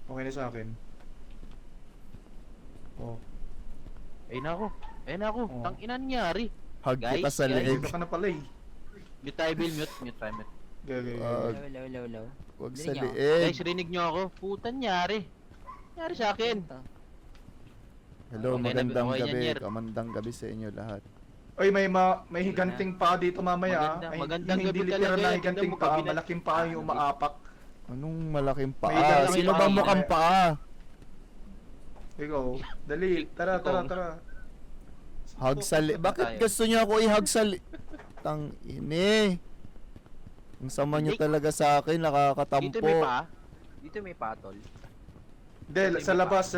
Okay na sa akin. Oh. Ayun ako. Ayun ako. Oh. Tang ina nangyari. Hug Guys, kita sa guys. leeg. Dito ka na pala eh. Mute tayo, Bill. Mute tayo, mute. Gagay. Low. Wag sa Hindi niya. Guys, leeg. rinig nyo ako. Putan nangyari. Nangyari sa akin. Hello, Okay na, magandang okay yan, gabi. Yer. Kamandang gabi sa inyo lahat. Oy, may higanting pa dito mamaya. Maganda- Ay, magandang hindi gabi literal talaga na yan. higanting Tignan mo, pa, kabinet. malaking pa yung umaapak. Anong malaking May paa? dalawa Sino yung ba paa. mukhang paa? Ikaw, dali, tara. Hug sa leeg. Bakit gusto niyo ako i-hug sa leeg? Tang ine. Ang sama niyo talaga sa akin, Dito may nakakatampo. pa. Dito may patol. Hindi, sa labas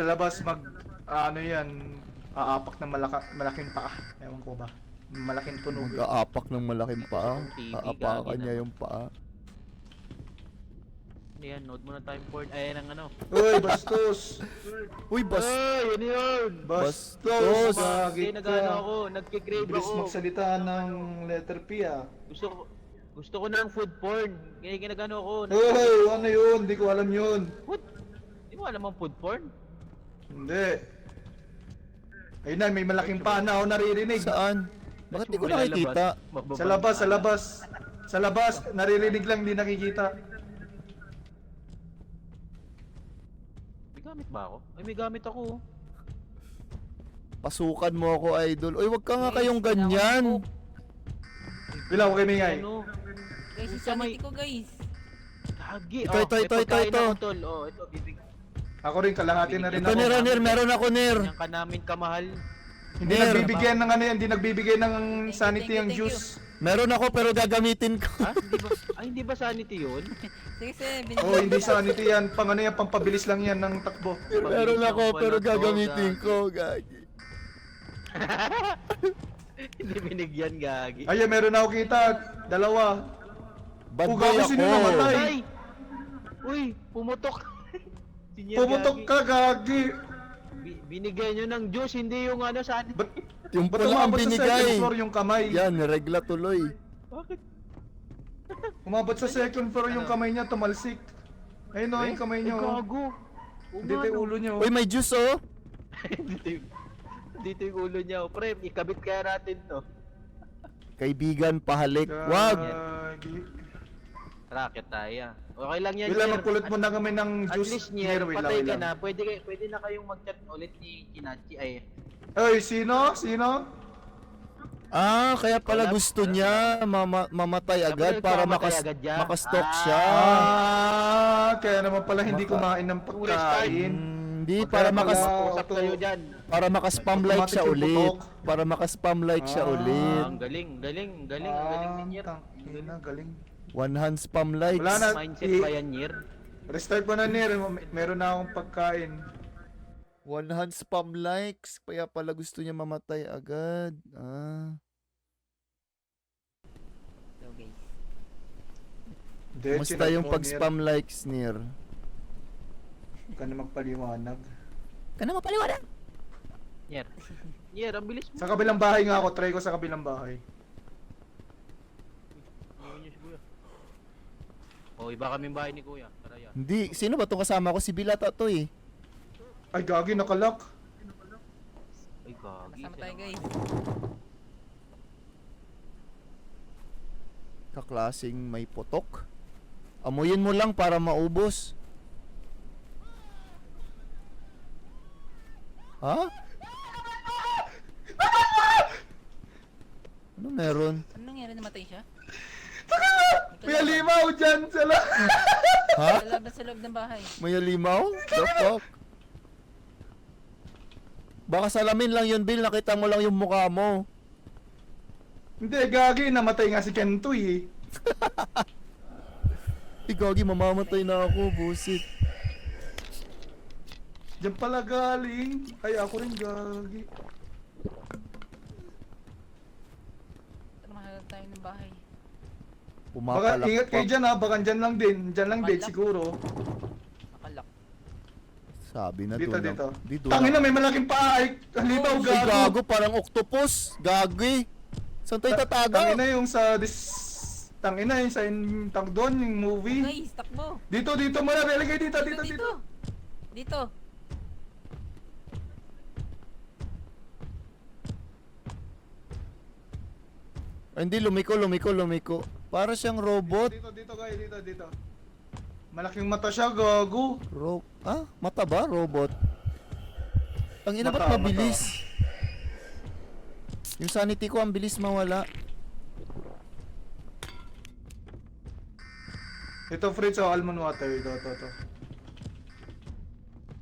ano yan, aapak ng malaking paa. Ewan ko ba. Malaking tunog. Mag-aapak ng malaking paa. TV, Aapakan gagi niya na. yung paa. Ano yan? Note muna time porn. Ayan ang ano. Uy, bastos! Uy, Ay, yun yun! Bastos! Bastos! Kasi Bakit nag-ano ka? ako, nagkikrave Bilis ako. magsalita ng letter P ah. Gusto ko ng food porn. Kaya ginagano ako. Uy, ano yun? Hindi ko alam yun. What? Di mo alam ang food porn? Hindi. Ayun na, may malaking paa na ako naririnig. Saan? Bakit di ko nakikita? Sa labas, naririnig lang, hindi nakikita. May gamit ba ako? Ay, may gamit ako. Pasukan mo ako, idol. Uy, wag ka nga kayong ganyan. Bilang ko kay Mingay. Ano? Guys, Sa may- sanity ko guys. Kagi. Ito, Oh, ito, may ito, pagkain ito. ako, tol. Oh, ito, bibigyan Ako rin, kalahati na rin Ito, ako. Nir, meron ako, Nir. ka namin kamahal. Hindi Nir. nagbibigay ng ano yan, hindi nagbibigay ng sanity thank ang you. juice. Meron ako pero gagamitin ko. Ha? Hindi ba sanity yun? Sige, Oh, hindi sanity yan. Pang ano yan, pampabilis lang yan ng takbo. Meron ako pero Pala to, gagamitin gagi. ko, gagi. Hindi binigyan, gagi. Ay, meron ako kita. Dalawa. Bad Uga boy ko sino namatay? ako. Ay! Uy, pumutok. Sinyer, Pumutok gagi. ka, gagi. Binigyan nyo ng juice, hindi yung ano sanity. Ba't Yung ba't pula ang umabot sa second binigay. floor yung kamay? Yan, regla tuloy. Bakit? Umabot sa second floor yung kamay niya, tumalsik. Ayun o, yung kamay niya. Ay, oh. gago. Dito yung ulo niya. oh. Uy, may juice oh. Dito yung ulo niya. Oh. Pre, ikabit kaya natin to. Kaibigan, pahalik. Wag. Gagi. Racket tayo. Okay lang yan, Wala, Nier. magpulot mo na kami ng At juice. least, Nier, Wait patay ka lang. na. Pwede na kayong mag-chat ulit ni Kinachi. Ay, Ay, sino? Sino? Ah, kaya pala Wala- gusto niya mamatay agad Dapat para nagmamatay agad yan. makastalk siya. Kaya naman pala hindi Maka- kumain ng pagkain. Hindi, Kaya para pala- usap kayo dyan. maka-spam like siya Automatic yung ulit. putok. Para maka-spam like siya ulit. Ang galing ni Nier. Tangina, galing. One hand spam likes. Wala na. Mindset ba yan, Nier? Restart mo na, Nir. Meron na akong pagkain. One hand spam likes. Kaya pala gusto niya mamatay agad. Ah. So guys. Kumusta yung pag-spam likes, Nir? Huwag ka na magpaliwanag. Ka na mapaliwanag. Nier. Nier, ang bilis mo. Sa kabilang bahay nga ako. Try ko sa kabilang bahay. Iwan niyo si Kuya. Oh, iba kaming bahay ni Kuya. Tara yan. Hindi, sino ba itong kasama ko? Si Bilata to eh. Ay, gagi, nakalock. Ay, gagi. Kasama tayo guys. Kaklasing may putok. Amuyin mo lang para maubos. Ha? Ano meron? Ano nangyari, namatay siya? May alimaw dyan sila. Ha? Lalabas sa loob ng bahay. May alimaw? The fuck? Baka salamin lang yun, Bill. Nakita mo lang yung mukha mo. Hindi, gagi. Namatay nga si Kentoy eh. Gagi, mamamatay na ako, busit. Diyan pala galing. Ay, ako rin gagi. Tara, mahalag tayo ng bahay. Baka Pumapalak ingat kayo pa. dyan ha. Baka dyan lang din. Dyan lang din Palak. siguro. Nakalak. Sabi na Dito, doon. dito. Dito. Tangin na, may malaking paa. Ay, halimaw, Ay, gago. gago, parang octopus. Gagi. Saan tayo tatago? Tangin na yung sa Tangin na yung sa tag doon, yung movie. Guys, takbo. Dito muna. Relegay dito. Dito. Ay, hindi, lumiko. Para siyang robot. Dito guys, dito. Malaking mata siya, gago. Mata ba? Robot? Ang ina, ba't Mata. mabilis? Yung sanity ko, ang bilis mawala. Ito, Fritz, almond water. Ito.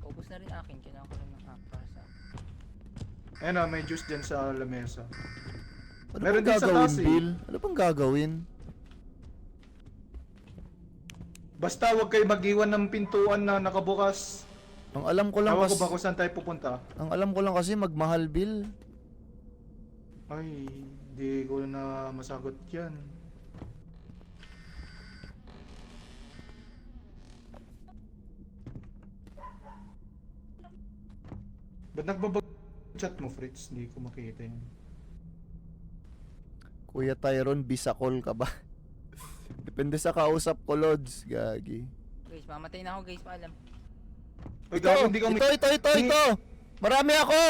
Ubus na rin akin. Kailangan ko lang ng para sa akin. Ayun may juice dyan sa lamesa. Ano Meron bang din sa gagawin, taas, eh. Bill? Ano bang gagawin? Basta huwag kayo mag-iwan ng pintuan na nakabukas. Ang alam ko lang Ewan ko kasi, ba kung saan tayo pupunta? ang alam ko lang kasi magmahal, Bill. Ay, di ko na masagot yan. Ba't nagbabag-chat mo, Fritz? Hindi ko makita yan. Kuya Tyron, bisakol ka ba? Depende sa kausap ko, Lods. Gagi. Guys, mamatay na ako guys. Paalam. Uy, gago, hindi ka Ito! Marami ako!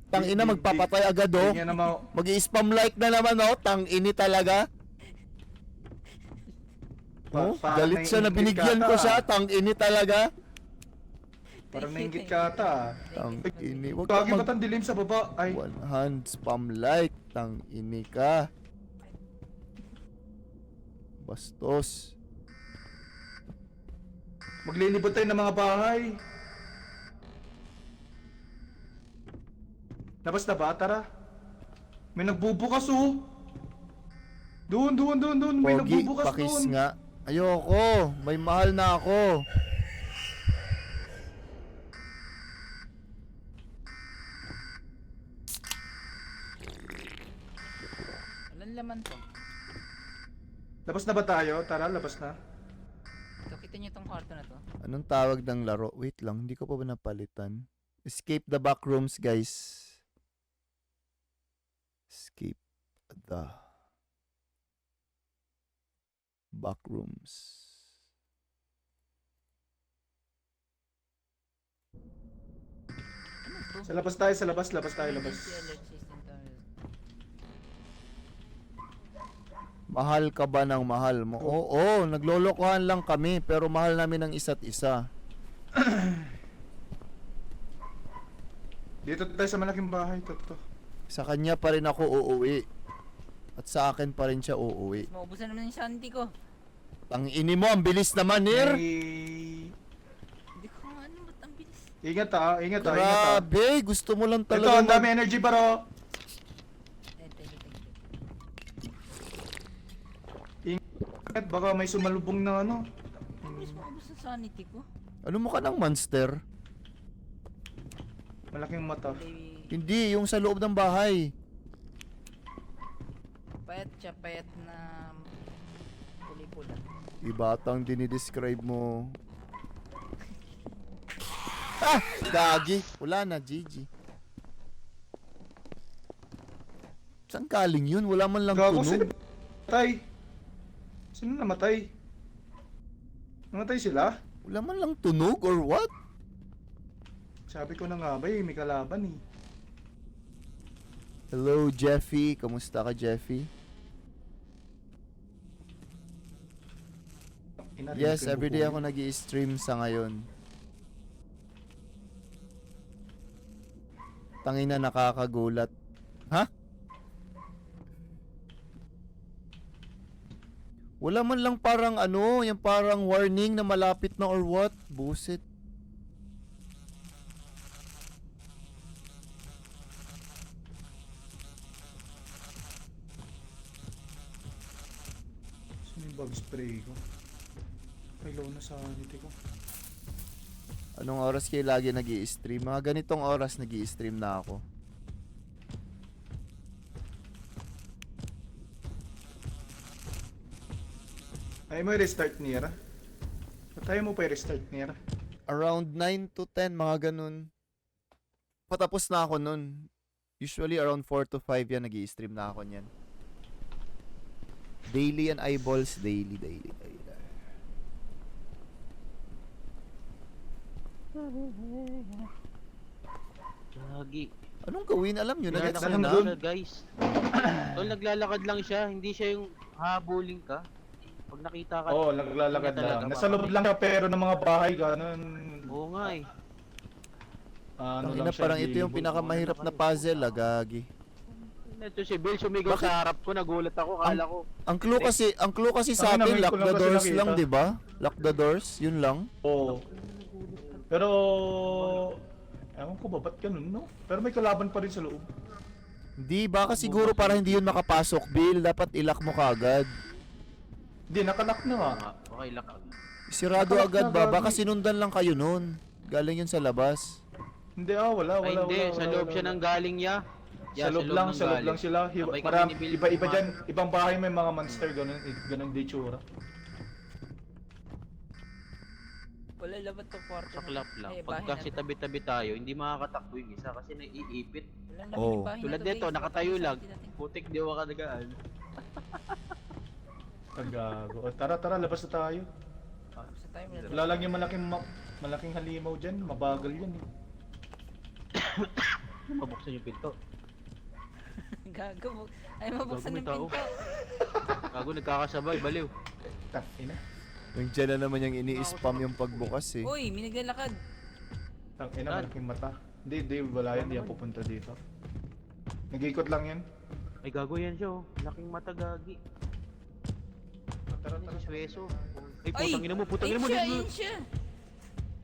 Tangina, magpapatay agad, oh. Hindi niya na Mag-i-spam like na naman, oh. Tangini talaga. Oh, galit siya na binigyan ko siya. Tangini talaga. Parang nainggit ka ata. Tangini. Wag Gagi ka ba't ang dilim sa baba? Ay, One hand spam like. Tangini ka. Bastos. maglilibot tayo ng mga bahay. Labas na ba? Tara. May nagbubukas, oh. Doon. May Pogi, nagbubukas pakis doon. nga. Ayoko. May mahal na ako. Walang laman to. Labas na ba tayo? Tara, labas na. Ito, kita niyo tong kwarto na to. Anong tawag ng laro? Wait lang, hindi ko pa ba napalitan? Escape the back rooms, guys. Escape the back rooms. Ano to? Sa labas tayo, labas. Emergency alert system to. Mahal ka ba ng mahal mo? Oo, naglolokohan lang kami pero mahal namin ng isa't isa. Dito tayo sa malaking bahay. To. Sa kanya pa rin ako uuwi. At sa akin pa rin siya uuwi. Maubusan naman yung sanity ko. Tangini mo, ang bilis naman, Nir! Hindi ko nga ano, ba't ang bilis? Ingat ah. Grabe, gusto mo lang Ito, talaga ang dami energy baro. Thank you. Ingat, baka may sumalubong na ano. Bilis maubos ang sanity ko. Ano mo ka ng monster? Malaking mata. Baby, Hindi, yung sa loob ng bahay. payat siya, payat na puli-pula. Ibatang dinidescribe mo. Ah! Gagi! Wala na, GG. Saan galing yun? Wala man lang Gago, sino tunog. namatay? Sino namatay? Namatay sila? Wala man lang tunog or what? Sabi ko na nga ba may kalaban eh. Hello, Jeffy. Kamusta ka, Jeffy? Inarinig Yes, ko yung everyday buko ako nag-i-stream sa ngayon. Tangina, nakakagulat. Ha? Wala man lang parang ano, yung parang warning na malapit na or what? Buset. Sino yung bug spray ko? May low na sanity ko. Anong oras kayo lagi nag-i-stream? Mga ganitong oras nag-i-stream na ako. Ay mo restart niya. Patay mo pa i-restart niya. Around 9 to 10, mga ganun. Patapos na ako nun. Usually around 4 to 5 yan, nag-i-stream na ako niyan. Daily and eyeballs, daily. Gagi. Anong gawin? Alam nyo na, gets Naglalakad nyo na. lang siya, guys. Tol, naglalakad lang siya. Hindi siya yung habulin ka. Pag nakita ka. Oo, naglalakad hindi talaga lang. Nasa loob lang siya pero ng mga bahay ganun. Oo nga eh. Ano Tangina, lang siya, parang ito yung lilibot. pinakamahirap na puzzle, gagi. Ito si Bill sumigaw Bakit? sa harap ko. Nagulat ako. Kala ko. Ang clue kasi sa Tangina, atin, ngayon lock ko lang the kasi doors nakita. lang, 'di ba? Lock the doors, yun lang. Oo. Pero ewan ko ba ba't ganun, no? Pero may kalaban pa rin sa loob. Hindi, baka siguro para hindi yun makapasok, Bill. Dapat ilak mo kaagad. Hindi, nakalock na nga. Ah, okay lang. Sirado Nakalak agad na, ba? gagi. Baka sinundan lang kayo nun. Galing yun sa labas. Hindi wala, Ay wala, hindi. wala. Sa loob siya ng galing niya. Sa loob lang, ng sa loob galing. lang sila. Sabay kami Marami, ni Bill iba-iba pumasok. dyan. Ibang bahay may mga monster, ganun, ganun di tsura. Wala labat to kwarto. Saklap lang. Eh, bahay Pagka na si to. tabi-tabi tayo, hindi makakatakbo yung isa kasi naiipit. Walang laman Oo. yung bahay na Tulad to, nito, guys. nakatayo Baka lang. sabi natin. Putik di ako kadagaan. Tagago. O, tara, labas na tayo. Sa tayo, wala Wala lang yung malaking halimaw dyan. Mabagal yan eh. Mabuksan yung pinto. Gago. Ay, mabuksan Gago, may yung tao. pinto. Gago, nagkakasabay, baliw. Tangina. Yung dyan na naman yung ini-spam yung pagbukas eh. Uy, may naglalakad. Tangina, Saan? malaking mata. Hindi, wala yan. Hindi yan pupunta dito. Nag-ikot lang yan. Ay, gago yan siya oh. Laking mata, gagi. Tara, Ano si Sueso? Ay, Ay! putang ina mo. Ayun siya.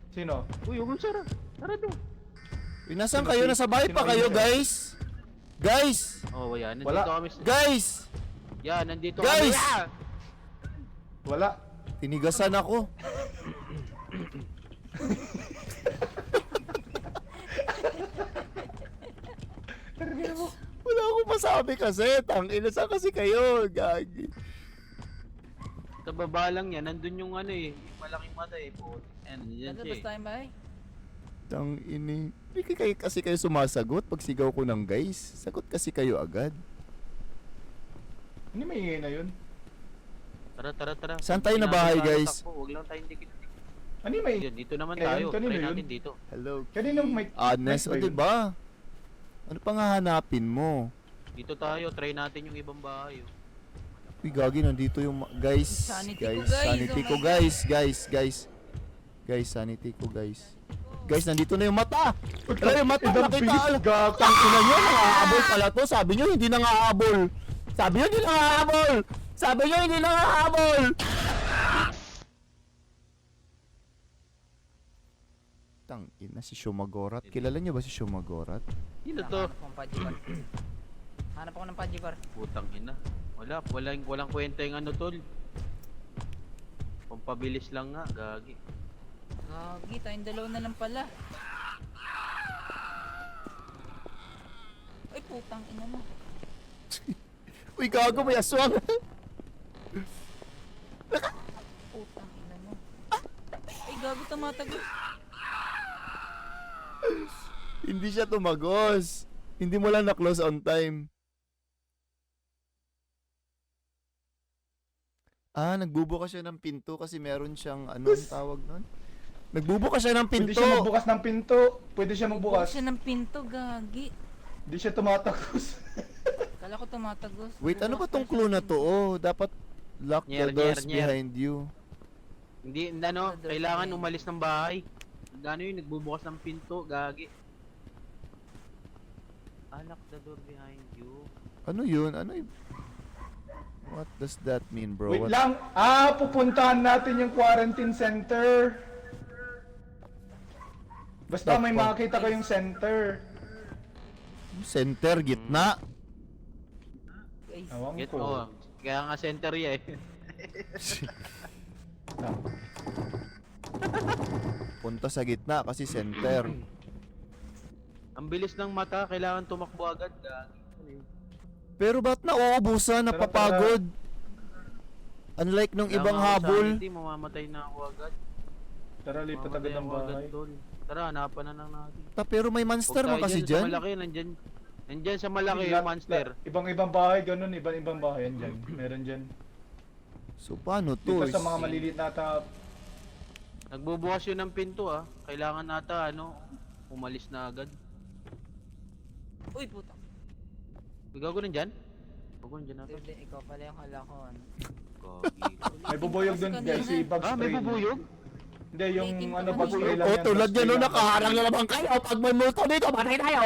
Sino? Uy, huwag mong sara. Tara doon. Uy, nasaan kayo? Nasa bahay pa kayo, guys? Guys! Oh, yan. Nandito Wala. kami. Guys! Yan, nandito Guys! kami. Ah! Wala. Tinigasan ako. Wala akong masabi kasi. Tangina, saan kasi kayo? Gagi. Sa baba lang yan. Nandun yung ano eh. Yung malaking mata eh. Putik. Yan, yan siya Nalabas eh. tayong bahay. Tangini. Hindi kayo kasi kayo sumasagot pag sigaw ko ng guys. Sagot kasi kayo agad. Hindi may ingay na yun. Tara. Saan tayo na Hindi bahay, natin guys? tatakbo. Huwag lang tayong dikit. Ano yung may... Yun, dito naman Ayun, tayo. kanino Try yun? natin dito. Hello. Kanina may... Honest, o may ba yun? diba? Ano pang hahanapin mo? Dito tayo. Try natin yung ibang bahay. Oh. Uy, gagi, nandito yung guys. Sanity ko, Guys, guys. sanity Oh ko, my guys. Guys, sanity ko, guys. Guys, nandito na yung mata. Wala yung mata, Ibang nakita. bilis, Gatang ina nyo, nangahabol pala to. Sabi nyo, hindi nangahabol. Sabi nyo, hindi nangahabol. Sabi nyo, hindi nangahabol. Tang ina, si Shumagorat. Kilala nyo ba si Shumagorat? Dito to. Hanap akong Pajibar. Hanap ako ng Pajibar. Putang ina. Walang kwenta yung ano tol. Pampabilis lang nga, gagi. Gagi, tayong dalawa na lang pala. Ay, putang ina mo. Uy, gago, may aswang. Putang ina mo. Ay, gago, tumatagos. Hindi siya tumagos. Hindi mo lang na-close on time. Nagbubukas siya ng pinto kasi meron siyang ano ang tawag nun? Nagbubukas siya ng Pwede pinto. siya magbukas ng pinto. Pwede siya Bukas magbukas. siya ng pinto, gagi. Hindi siya tumatagos. Kala ko tumatagos. Wait, ano ba Bukas tong pala clue siya na ng to? Oh, dapat lock the doors Nyer. behind you. Hindi, ano, kailangan umalis ng bahay. Gano yun, nagbubukas ng pinto, gagi. Lock the door behind you. Ano yun? Ano yun? What does that mean, bro? Wait What? lang. Pupuntahan natin yung quarantine center. Basta may Stop, makakita kayong center. Center, gitna. Guys, Awang Get ko. mo, kaya nga center yan eh. Punta sa gitna kasi center. Ang bilis ng mata, kailangan tumakbo agad, gagi. Ano yun? Pero ba't nauubusan, napapagod? Unlike nung ibang Kailangan ako sa habol. sanity, mamamatay na ako agad. Tara, lipat Mamamatay agad ng ako agad, bahay. tol. Tara, hanapan na lang natin. Pero may monster Huwag man tayo kasi Sa dyan. malaki, nandyan sa malaki yung monster. Ibang-ibang bahay, ganun. Ibang-ibang bahay yan dyan. Meron dyan. So paano to? Dito sa mga maliliit na Nagbubukas yun ng pinto ah. Kailangan nata ano, umalis na agad. Uy, puta. May gago nandyan? Gago nandyan na. Hindi, ikaw pala yung hala ko, ano. Gagi. May bubuyog dun guys, si bug Ah, may spray. bubuyog? Hindi, yung Waiting ano pa bug naman. spray lang Oh, yan. tulad bug yan, spray no, lang. nakaharang na naman kayo. Pag may multo dito, patay tayo.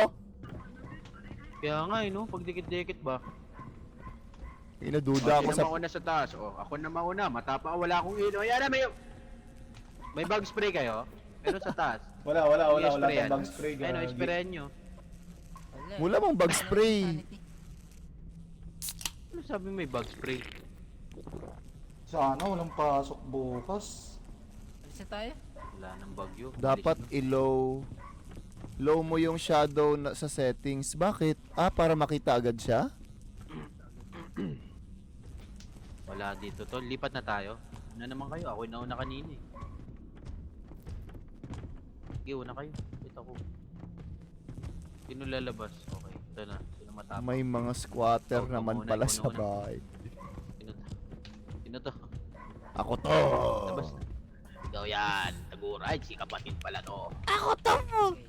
Kaya nga eh, no? Pag dikit-dikit ba? Inaduda ako Sino sa... mauna sa taas? O, ako na mauna. Matapa, wala akong ino. Ayan na, may bug spray kayo? Pero sa taas. Wala I-sprayan. tayong bug spray. Ayun, gagi. sprayan nyo. Wala mong bug spray. Sanity. Ano sabi may bug spray? Sana walang pasok bukas. Alis na tayo. Wala nang bagyo. Dapat Alis i-low. Low mo yung shadow na, sa settings. Bakit? Ah, para makita agad siya? na. Wala dito to. Lipat na tayo. Una naman kayo. Ako nauna kanina eh. Sige, una kayo. Ito ko. Sino lalabas? Okay, ito na. Sino matapang? May mga squatter Ikaw, naman ikaw pala muna, sa ikaw muna. bahay. Sino to? Sino to? Ako to! Labas na. Ikaw yan. Taguro. Ay, si kapatid pala to. Ako to!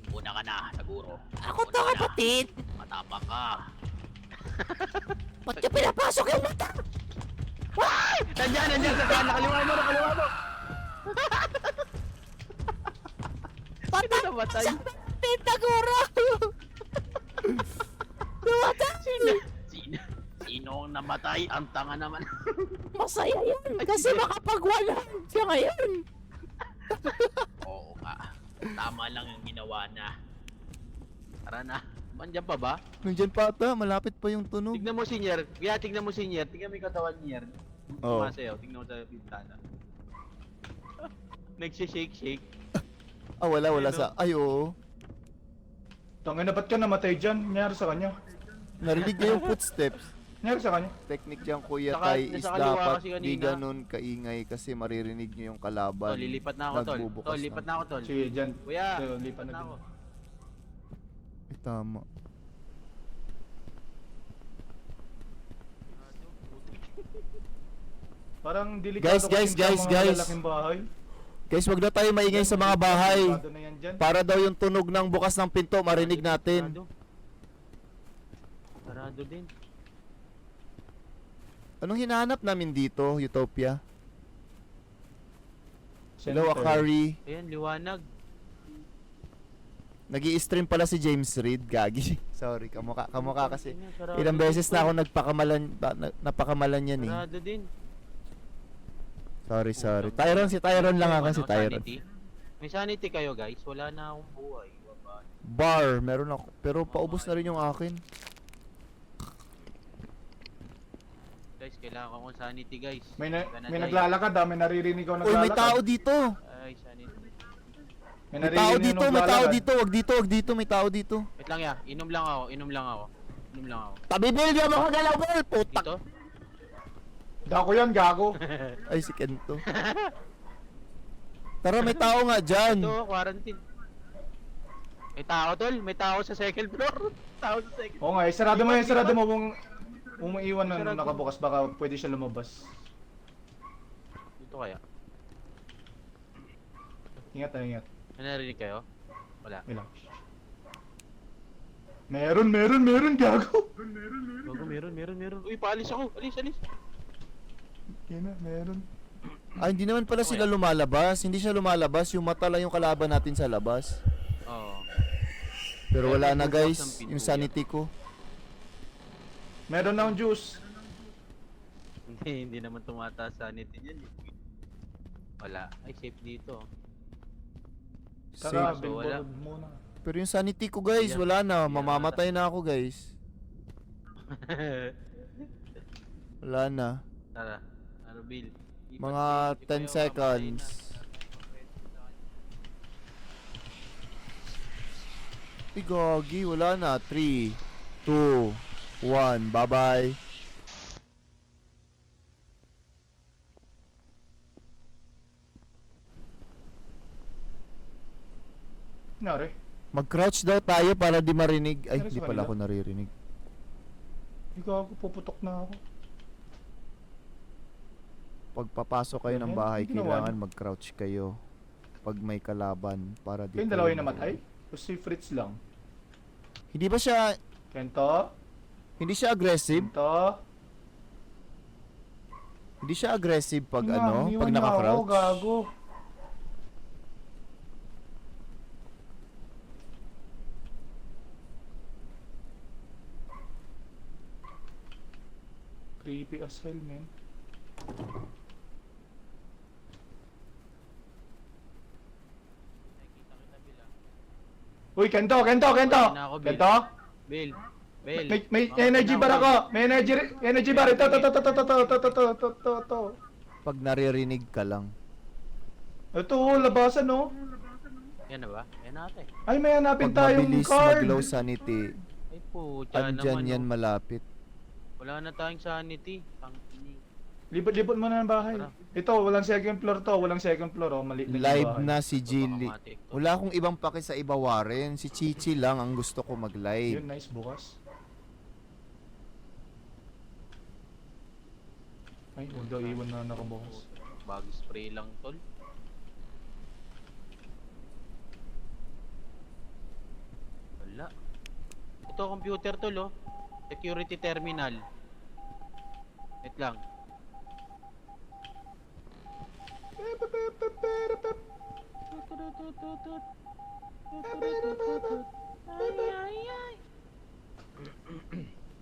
Una ka na, Taguro. Ako to, kapatid! Matapang ka. Ba't niya pinapasok yung mata? Nandiyan sa saan. Nakaliwa mo. Sino namatay? Taguro! Sino ang namatay? Ang tanga naman. Masaya yan! Kasi makapagwalan siya ngayon! Oo nga. Tama lang yung ginawa na. Tara na. Mandiyan pa ba? Nandiyan pa ata, malapit pa yung tunog. Tignan mo si Nier. Kaya tignan mo si Nier. Tignan mo yung katawan ni Nier. Oo. Sumasayaw. Tignan mo sa bintana. Nagsishake-shake. Ah, wala sa... Ay, oo. Tangina, ba't ka namatay dyan? Nangyari sa kanya? Narinig niya yung footsteps. Nangyari sa kanya? Technique dyan, Kuya Saka- Tay, is nasa kaliwa dapat kasi di kanina. ganun kaingay kasi maririnig niyo yung kalaban. Tol, lilipat na ako, Tol. Nagbubukas Tol, lipat na ako, Tol. Sige, dyan. Kuya, Sige, lipat na ako. din. Ay, tama. Parang delikado Guys, kasi guys, sa mga guys. lalaking bahay. Guys, wag na tayo maingay sa mga bahay. Delikado na yan dyan. Para daw yung tunog ng bukas ng pinto marinig natin. Sarado din. Anong hinahanap namin dito, Utopia? Hello, Center. Akari. Ayan, liwanag. Nag-i-stream pala si James Reed, gagi. Sorry, kamukha kasi. Ayan, sarado Ilang din, beses na Tol. ako napakamalan yan eh. Sarado din. Sorry. Si Tyron lang ako, si Tyron. Sanity? May sanity kayo, guys. Wala na akong buhay. Baba. Bar, meron ako. Pero paubos na rin yung akin. Guys, kailangan ko ng sanity, guys. May Ganun, naglalakad may naririnig ako Uy, naglalakad. may tao dito. Ay, sanity. May tao dito, may tao naglalakad. dito. Wag dito, may tao dito. Wait lang ya. Inom lang ako. Tabi Bill, di ako makagalaw, Bill. Putak. Dito? Dako yan, gago. Ay, si Kento. Tara, may tao nga dyan. Ito, quarantine. May tao, Tol. May tao sa second floor. Tao sa second floor. Oo nga, sarado mo kung maiwan na Sarado. nakabukas, baka pwede siya lumabas. Dito kaya. Ingat. May narinig kayo? Wala. Wait lang. Meron, gago. Bago, meron. Uy, paalis ako. Alis. Yan na, meron. Ah, hindi naman pala sila lumalabas. Hindi siya lumalabas. Yung mata lang yung kalaban natin sa labas. Oo. Pero wala na Bukas guys, ang pinto yung sanity ko. Meron na akong juice. Hindi naman tumataas sanity niyan. Wala. Ay, safe dito. Tara, Safe. So, wala. billboard muna. Pero yung sanity ko guys, wala na. Mamamatay na ako guys. Wala na. Tara. Bill. Mga 10 seconds. Ay, gagi. Wala na. 3, 2, 1. Bye-bye. Nari. Mag-crouch daw tayo para di marinig. Ay, Pero sa di pala kanila? ako naririnig. Hindi gago, puputok na ako. Pag papasok kayo ng Ayan, bahay, ginawa kailangan niyo. mag-crouch kayo. pag may kalaban para di Yung kayo dalawa yung mahuli. namatay? O si Fritz lang? Hindi ba siya, Kento? hindi siya aggressive? Kento? Hindi siya aggressive pag Nga, ano, iniwan pag niya ako, naka-crouch? gago. Creepy as hell, man. Nakikita kita, Bill, Uy, Kento! Kento! Kento! Wala na ako, Bill. Kento? Bill, Bill. May Mga energy bar tinaw, ako! May energy bar! Ito! Pag naririnig ka lang. Ito, labasan, no? Yan na ba? Yan natin. Ay, may hanapin Pag tayong mabilis card! mag-low sanity, Ay po, tiyan andyan naman. yan oh. malapit. Wala na tayong sanity. Tangini. Libot-libot mo na ng bahay. Tara. Ito, walang second floor to. Walang second floor, oh. Mali yung Live bahay. na si Jilly. Baka matik to. Wala akong ibang pake sa iba, Warren. Si Chichi lang ang gusto ko mag-live. Yun, nice, bukas. Ay, huwag daw iwan na nakabukas. Bag spray lang, tol. Wala. Ito computer, tol, oh. Security terminal. Wait lang.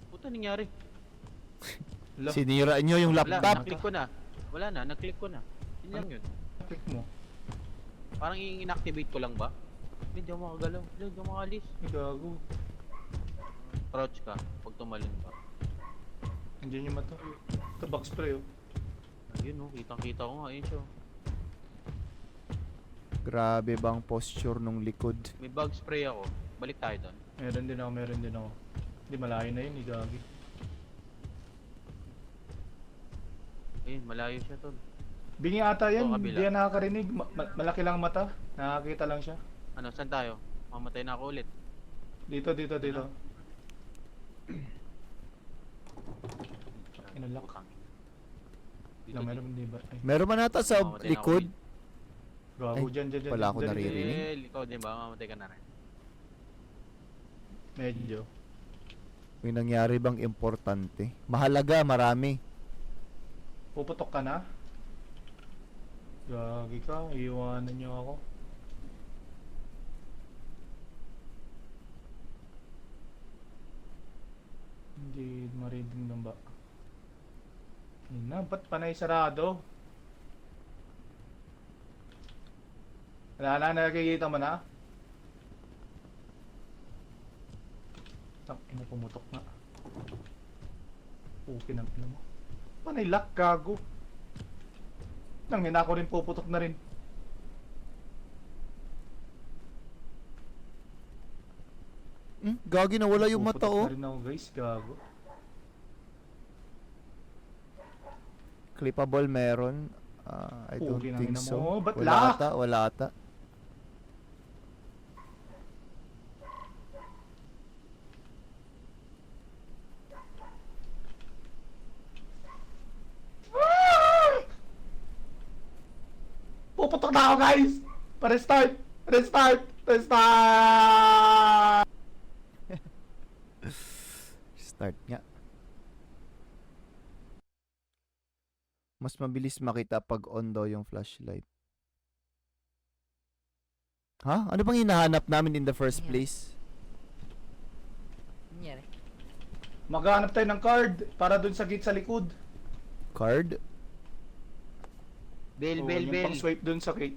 Puta nangyari? Lo, Sinira nyo yung Wala, laptop. na-click ko na. Wala na, na-click ko na. Yun lang yun. click mo. Parang i-inactivate ko lang ba? Hindi ako makagalaw. Hindi ako makalis. Ay, gago. Crouch ka, pag tumalon ka. Andiyan yung mata. Ito, box spray, oh. Ayun oh, kitang-kita ko nga, ayun siya. oh. Grabe bang posture nung likod. May bug spray ako. Balik tayo doon. Meron din ako. Hindi, malayo na yun, igagi. Ayun, malayo siya tol. Bingi ata yan, O, kabila. hindi yan nakakarinig. Malaki lang mata. Nakakita lang siya. Ano, saan tayo? Mamatay na ako ulit. Dito. Inalak. Dito, Meron, hindi ba? Ay, Meron man ata sa Mamatay na ako likod. gago, Ay, dyan. wala ako Dyan, naririnig. dyan. Ikaw din ba? Mamatay ka na rin. Medyo. May nangyari bang importante? Mahalaga, marami. Puputok ka na? Gagi ka, iiwanan niyo ako. Hindi marinig lang ba? Yun na, ba't panay sarado? Wala na, nakikita mo na? Ina, pumutok na. Okay ng ina mo. Panay lock, gago. Nang hina ko rin puputok na rin. Gagi na wala yung mata, Puputok oh. na rin ako, guys, gago. Clippable meron. I don't Pugi ng think ina so. mo. Ba't Wala lock? ata, wala ata. Puputok na ako, guys! Pa-restart! Restart! Start nga. Mas mabilis makita pag on daw yung flashlight. Ha? Ano bang hinahanap namin in the first place? Nangyari. Maghanap tayo ng card para dun sa gate sa likod. Card? Bill, Oo, Bill, yung Bill. pang-swipe dun sa gate.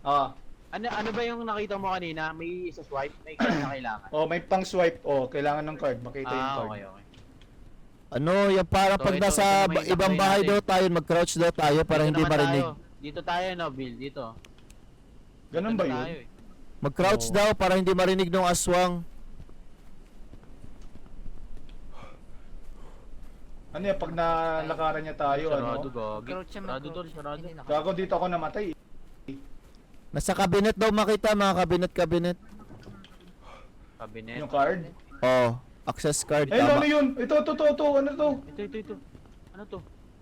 Ah. Ano ba yung nakita mo kanina? May isa swipe? May card na kailangan? Oh, may pang-swipe. Oh, kailangan ng card. Makita yung card. Okay. Ano, yung para So, pag ito nasa naman yung ibang takboy bahay natin. daw tayo, mag-crouch daw tayo para Dito hindi naman marinig. tayo. Dito tayo, no, Bill? Dito. Ganun Dito ba na yun? tayo, eh. Mag-crouch Oo. daw para hindi marinig ng aswang. Ano yan, pag nalakaran niya tayo, Sarado, ano? gagi. Crouch siya, Sarado mag-crouch. doon, sarado. Hindi naka- Gago dito ako namatay. Nasa cabinet daw makita, mga cabinet. Cabinet. Yung card. Oh, access card, Eh, ano tama. yun? Ito. Ano to? Ito. Ano to?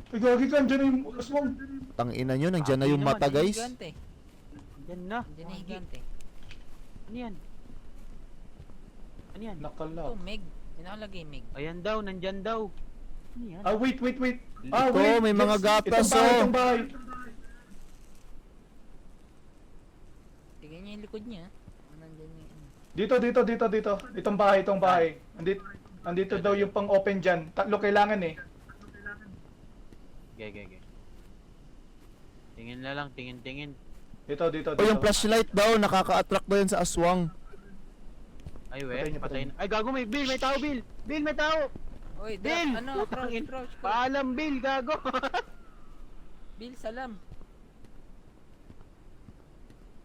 Ay, gagi ka, dyan yung aswang. Tangina nyo, nandyan na yung Naman, mata, guys. gigante. Yan na. Hindi na higante. Ano yan? Ano yan? Ito, Nakalock. Meg. May nakalagay Meg. Ayan daw, nandyan daw. Ano yan? Ah, wait. Ito, may mga gatas, Itong bahay. Tignan niya yung likod niya. Nandyan yung ano. Dito. Itong bahay. Andito daw yung pang-open dyan. 3 kailangan eh. Okay. Tingin na lang, tingin. Dito. O yung flashlight daw, nakaka-attract daw yan sa aswang. Ay, Patay niya, patay patay na. Ay, gago, may Bill, may tao, Bill! Bill, may tao! Oy, Bill! ano? Putang Crouch, ina. crouch. Paalam, Bill, gago! Bill, salam.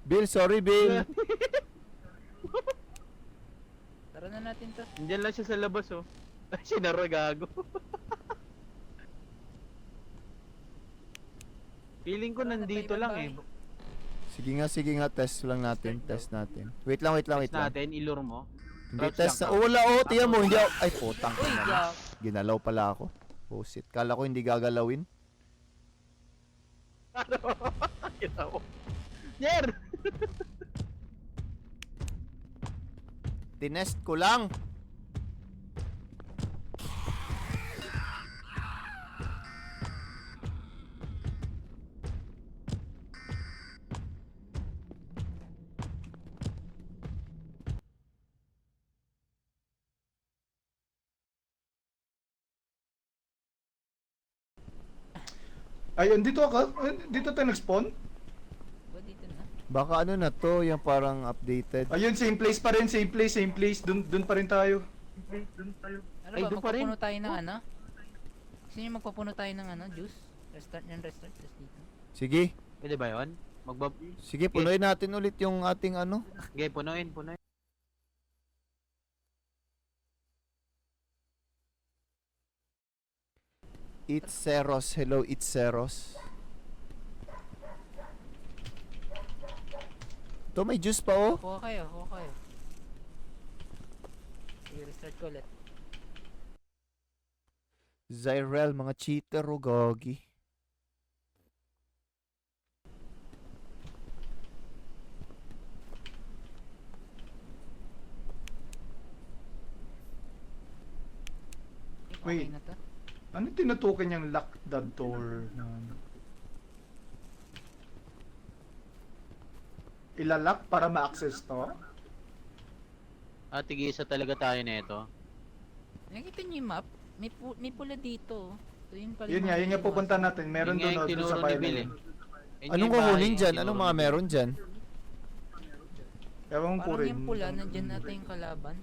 Bill, sorry Bill. Tara na natin to. Nandyan lang siya sa labas, oh. Ay, sinara, gago. Feeling ko Wala na nandito tayong lang eh. bahay. Sige nga, test lang natin, test natin. Wait lang. Test natin, ilure mo. Hindi Crouch test lang. na. Oh, wala, tiyan mo, hindi ako. Ay, putang Uy, ina. gag. Ginalaw pala ako. Bullshit. Kala ko hindi gagalawin. Jer! Tinest ko lang. Ay, dito ako. Dito tayo nag-spawn. Ba, dito na. Baka ano na to, yung parang updated. Ayun, same place pa rin. Same place. Dun pa rin tayo. Ano Ay, ba, doon pa rin. magpapuno tayo ng ano? Gusto niyo magpapuno tayo ng ano? Juice? Restart. Tapos dito. Sige, Pwede ba yun? sige, punuin natin ulit yung ating ano. Okay, punuin. It's Zeros. Hello, it's Zeros. To may juice pa oh. Kuha kayo. Sige, restart ko ulit. Zyrel, mga cheater o gogi. Okay Wait. na to. Ano tinutukan niyang lock the door? Ilalak para ma-access to? Tigisa talaga tayo nito. Nakita niyo yung map? May pula dito. Ito yung pala Yun nga pupunta natin. Meron Yun nga doon yung dun sa tinuro ni bayan na Bill yun. Yun Anong yung bahay, kukunin dyan? tinuro Anong ni mga Bill. meron dyan? Ewan ko Parang rin. yung pula, nandyan natin yung kalaban.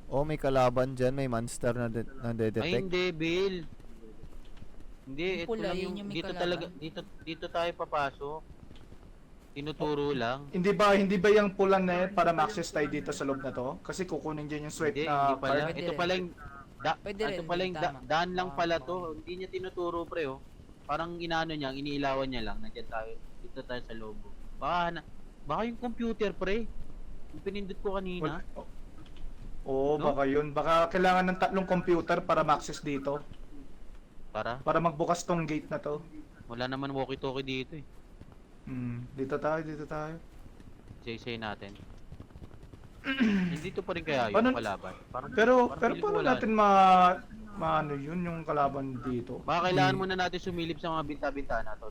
Oh, may kalaban dyan. May monster na, Ay, detect. hindi, Bill. Hindi, Yung ito pula, lang yun yung, yung may dito kalaban. talaga, dito tayo papasok. Tinuturo lang. Hindi ba yung pulang na yan para ma-access tayo dito sa loob na to? Kasi kukunin dyan yung swipe Hindi, na hindi pala. card. Pwede Ito rin. pala yung, Pwede ito rin, pala yung tama. daan lang pala to. Hindi niya tinuturo, pre, oh. Parang inaano niya, iniilawan niya lang. Nandiyan tayo, dito tayo sa logo. Baka yung computer, pre. Yung pinindot ko kanina. Oo, No? baka yun. Baka kailangan ng 3 computer para ma-access dito. Para magbukas tong gate na to. Wala naman walkie-talkie dito, eh. Dito tayo. Say natin. Hindi to pa rin kaya yung Paano- kalaban. Parang, Pero feeling ko paano wala. natin maano yun yung kalaban dito? Baka kailangan muna natin sumilip sa mga binta-bintana to.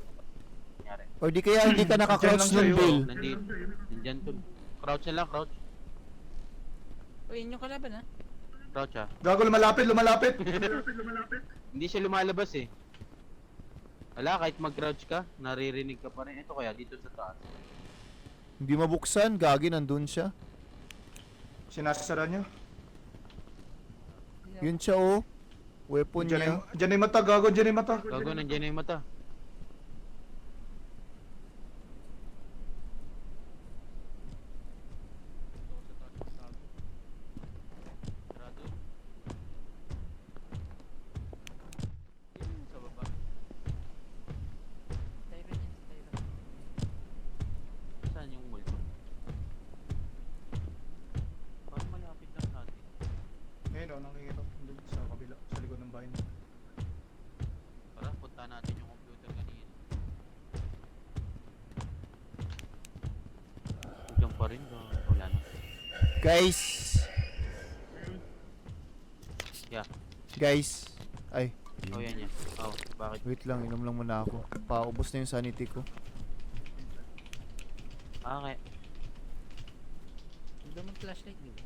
Nangyari. O di kaya hindi ka naka-crouch Diyan lang nun, sa'yo. Bill. Nandyan to. Crouch na lang, crouch. Uy, yun yung kalaban ha. Crouch, ha. Gago, lumalapit! Hindi siya lumalabas, eh. Wala, kahit mag-crouch ka, naririnig ka pa rin. Ito kaya, dito sa taas. Hindi mabuksan, gagi, nandun siya. Sinasara nyo? Yun siya oh. Weapon niya. Diyan yung mata, gago, dyan yung mata. Gago, nandiyan na yung mata. Sarado. Yun, sa baba. Tyron yan, si Tyron. Saan yung multo? Parang malapit lang natin. Ngayon nakikita ko doon sa kabila, sa likod ng bahay. Tara, punta natin yung computer. Guys. Yeah. Guys. Ay. Oh, yan yan. Oh, bakit? Wait lang, inom lang muna ako. Paubos na yung sanity ko. Okay. Hindi mo flashlight, di ba?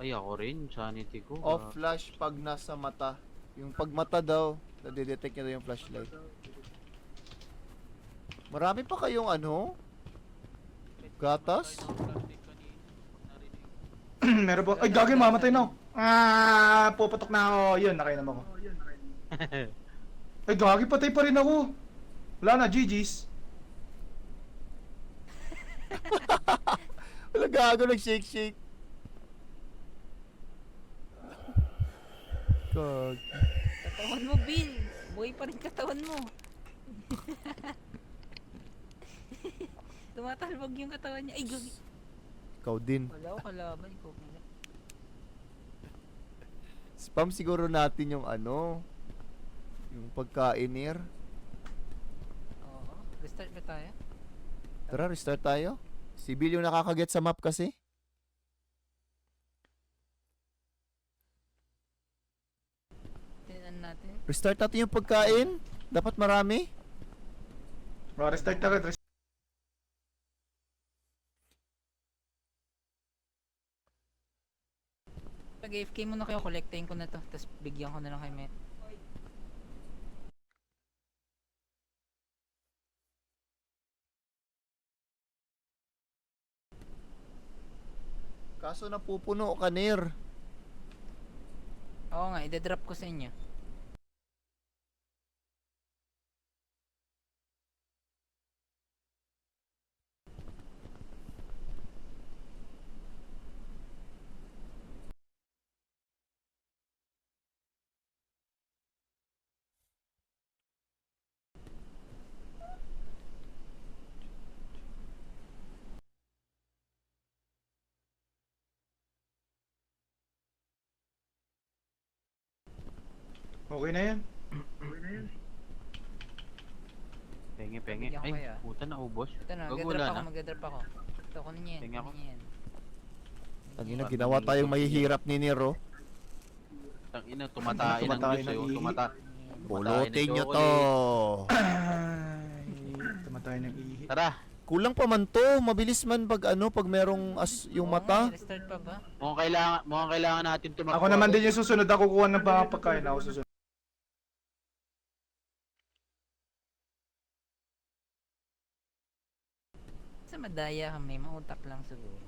Ay, ako rin. Sanity ko. Off flash pag nasa mata. Yung pag mata daw, nadidetect niya daw yung flashlight. Marami pa kayong ano? Gatas? Meron po. Ay, gagawin, mamatay na ako. Puputok na ako. Yun, nakainom ako. Ay, gagi, patay pa rin ako. Wala na, GG's. Wala gago, nag-shake-shake. Gag. Katawan mo, Bill! Buhay pa rin katawan mo! Tumatalbog yung katawan niya. Ay, gagi! Ikaw din. Wala ko kalaban. Ikaw pala. Spam siguro natin yung ano, yung pagkainir. Oo. Restart ba tayo? Tara, restart tayo. Si Bill yung nakakaget sa map kasi. Tingnan natin. Restart natin yung pagkain. Dapat marami. Restart na rin. Pag AFK muna kayo, collectain ko na to. Tapos bigyan ko na lang kay Met. Kaso napupuno, kanir. Oo nga, ide-drop ko sa inyo. Okay na yan. Penge. Bigyan ko Ay, kayo, ah. puta na ubos. Ito na, Gago, mag-drop wala ako, na. mag-drop ako. Ito, kunin niyo yan. Tingnan ko. Kunin niyo yan. Tangina, ginawa tayong mahihirap ni Nero. Tangina, tumatay ng Tumatay Diyos ng sa'yo. ihi. Pulutin nyo to. Ay, tumatay ng ihi. Tara, Kulang pa man to. Mabilis man pag ano, pag merong yung Oo nga, mata. restart pa ba? mukhang kailangan natin tumakbo. Ako naman din yung susunod. Ako kukuha ng mga pagkain. Ako susunod. Sa madaya kami, mautak lang siguro.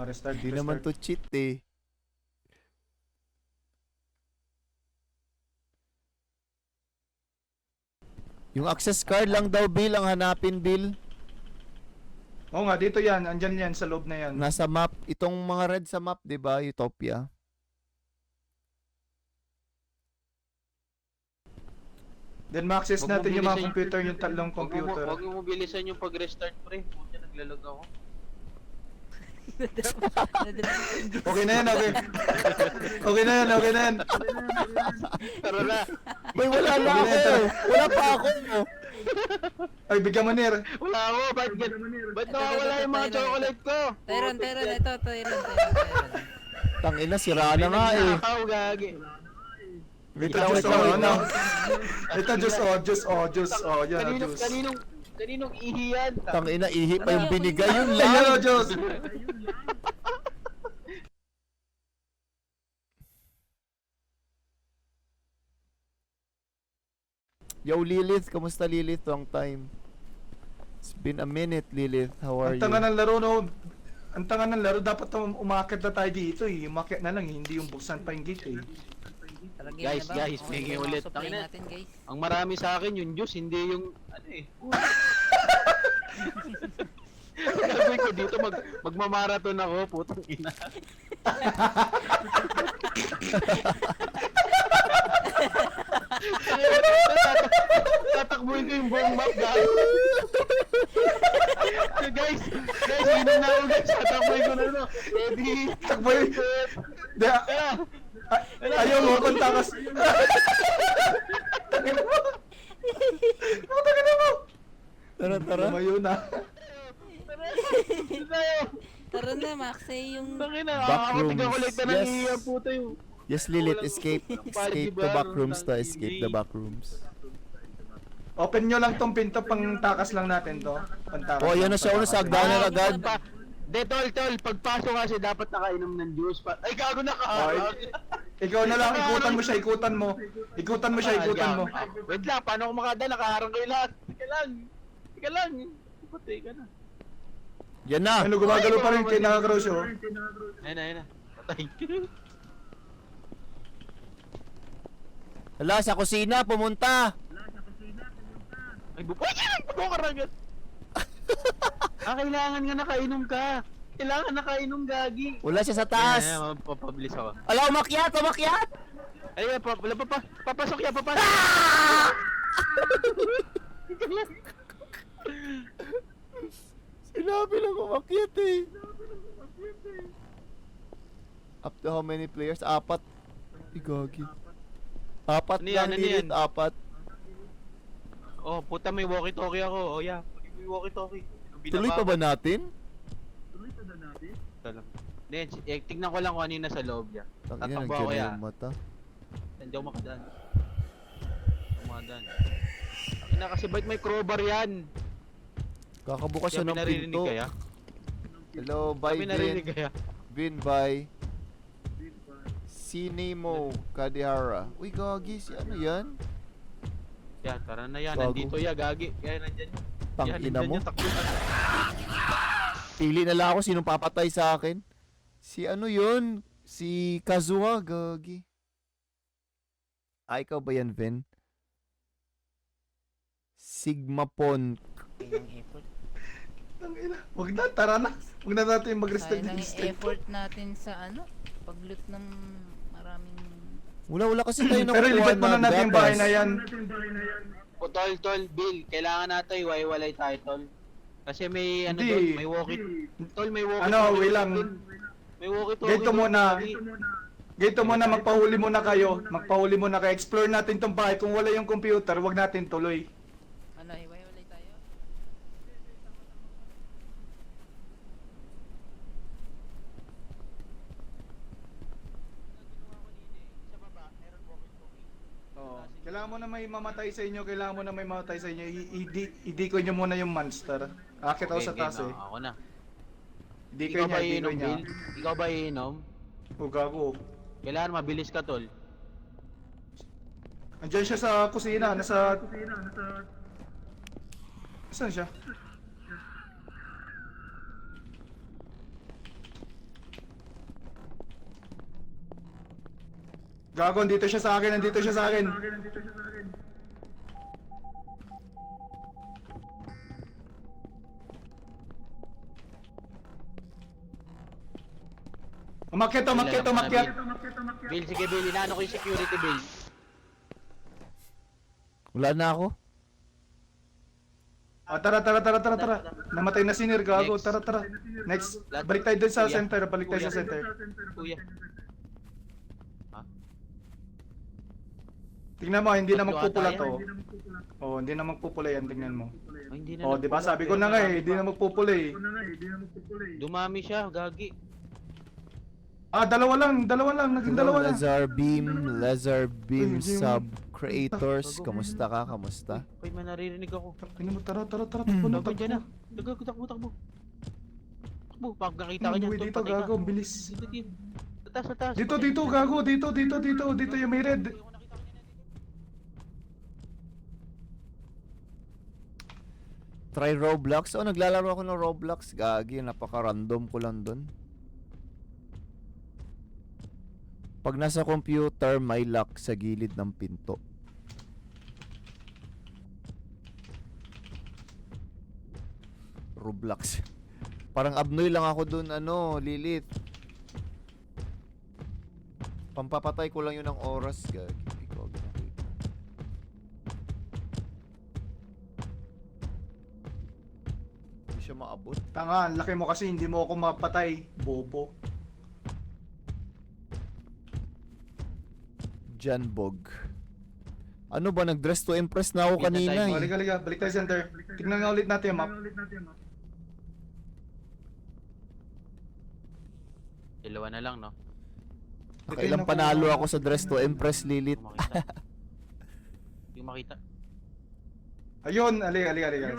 Restart. Di naman to cheat eh. Yung access card lang daw, Bill, ang hanapin, Bill. Oo nga, dito yan. Andyan yan sa loob na yan. Nasa map. Itong mga red sa map, di ba? Utopia. Then ma-access Wag mo natin yung mga bilisan computer, yung tatlong computer. Huwag mo mobilisan yung pag-restart, pre. Puta, naglalog ako. Okay na yan, okay. Okay na yan, okay na yan. Tara na. May wala na ako. Wala pa ako. Ay, bigyan mo nir. Wala ako. Ba't nawawala yung mga chocolate ko? Tyron, ito, Tyron. Tangina, sira na nga eh. Nakaw, gagi. Wait Ito lang, juice, wait lang, oh, wait ano? lang. Ito juice, yan, juice. Kaninong ihi yan? Tangina, ihi pa yung binigay. Yun Ayan, lang. juice. Yo, Lilith. Kamusta, Lilith? Long time. It's been a minute, Lilith. How are Ang tanga you? ng laro, no? Ang tanga ng laro, dapat umakit na tayo dito eh. Umakit na lang, hindi yung buksan pa yung gate eh. Guys, pingin ulit. Tangina. Natin, guys. Ang marami sa akin yung juice, hindi yung ano eh. Gagawin ko dito, magmamarathon ako, putang ina. Tatakbuhin ko yung buong map, guys. guys, inom na ako, guys. Tatakbuhin ko na, no. Ready? Takbo yun. Ayaw mo, kontakas. Tangin mo. Tangin mo. Tara, tara. Lumayo na. Dito tayo. Tara na, Maxe, yung... Tangin na, Backrooms. nakakatiga-kolekta ng Yes. iya puta yung... Yes, Lilith, Walang- escape. walang Escape body the bar, backrooms to. walang Escape DJ. the backrooms. Open nyo lang tong pinto, pang takas lang natin to. Pantakas Oh, yan lang, na siya. Una sa pantakas. hagdanan agad. De, tol, pagpasok kasi dapat nakainom ng juice. Ay, gago na ka. Ikaw na lang, ikutan mo siya, ikutan mo. Ikutan mo siya, ikutan mo. Wait lang, paano ako makada? Nakaharang kayo lahat. Teka lang. Patay ka na. Yan na. Ano, gumagalo pa rin kay Naka-Cross, oh. Ayun na. Patay. Hala, sa kusina, pumunta. Ay, bukoy yan! Pagkakaragat! Kailangan nga nakainom ka. Kailangan nakainom, gagi. Wala siya sa taas. Ayan, papabilis ako. Ala, umakyat, umakyat. Ayun, papasok yan, papasok. Sinabi lang umakyat eh. Up to how many players? 4. Igagi. 4 Ano lang, yan, ano Lilith, yan? 4. Oh, puta, may walkie-talkie ako. Oh, yeah. May walkie-talkie. Tuloy pa ba natin? Talang. Then, tignan ko lang kung ano yung nasa loob niya. Tangina, Tatakbo nandiyan ako na yan. yung mata. Hindi ako makadaan. Kumadaan. Ina kasi bait may crowbar yan. Kakabukas siya Kami ng naririnig pinto. kaya? Hello, bye Kami Vin. naririnig kaya? Vin, bye. Sinemo Kadihara. Uy, gagi, si ano yan? Yan, tara na yan. Bago. Nandito ya, gagi. Yan, nandyan. Yan, Tangina nandyan mo. yung takbuhan. Pili na lang ako sinong papatay sa akin. Si ano yun? Si Kazuha, gagi. Ikaw ba yan, Vin? Sigmapon. Sayang effort. Tangina. Wag na, tara na. Wag na natin mag-restart Sayang ng yung stream. effort natin sa ano, pag-loot ng maraming... Wala kasi tayo Pero ilipat muna natin yung bahay na yan. O, tol, Bill, kailangan natin iwaiwalay tayo, tol. Kasi may, ano Hindi. doon, may walkie. Tol, may walkie. Ano, wait lang. May walkie-talkie. Ganito doon, muna. gagi. Ganito muna, magpahuli muna kayo. Magpahuli muna kayo. Explore natin tong bahay. Kung wala yung computer, wag natin tuloy. Ano, hiwalay tayo? Oo. Kailangan mo na may mamatay sa inyo. Kailangan mo na may mamatay sa inyo. Idiko nyo muna yung monster. Akit ako sa game taas na. eh. Ako na. Idiko Ikaw niya, ba idiko iinom, niya. Bill? Ikaw ba iinom? O gago. Kailangan mabilis ka, tol. Andiyan siya sa kusina. Nasa... Saan siya? Gago, nandito siya sa akin. Nandito siya sa akin. Umakyat, umakyat, umakyat. Bill, sige, Bill. Inaano ko yung security, Bill. Wala na ako. Ah, tara. Namatay na si Nir, gago. Next. Tara. Next. Balik tayo dun sa Kuya. center. Balik tayo sa center. Kuya. Tingnan mo, hindi na Tatlo magpupula ata to. yan. Oh, hindi na magpupula yan, tingnan mo. Oh, hindi na Oh, di ba sabi ko na nga eh, hindi na magpupula eh. Dumami siya, gagi. Ah, dalawa lang, naging Hello, dalawa lang. Lazar Beam Ay, hindi sub mo- creators. Kamusta ka? Kamusta? Uy, may naririnig ako. Tingnan mo, tara, takbo na, Takbo dyan na. takbo. Takbo. Pag nakita ka niyan, Umuwi tol, dito, patay ka. gago, ang bilis. Dito. Sa taas. Dito, gago, dito yung may red. Try Roblox? Oh, naglalaro ako ng Roblox. Gagi, napaka-random ko lang dun. Pag nasa computer, may lock sa gilid ng pinto. Roblox. Parang abnoy lang ako dun, ano, Lilith. Pampapatay ko lang yun ng oras, gagi. Ikaw, ginakita. Hindi siya maabot. Tanga, ang laki mo kasi hindi mo ako mapatay, bobo. Janbog. Ano ba, nag-dress to impress na ako Kita kanina tayo. eh. Halika, balik tayo center. Tignan nga ulit natin yung map. Dalawa na lang, no? Nakailang panalo ako sa dress to Empress Lilith. Hindi ko makita. Hindi ko makita. Ayun, ali.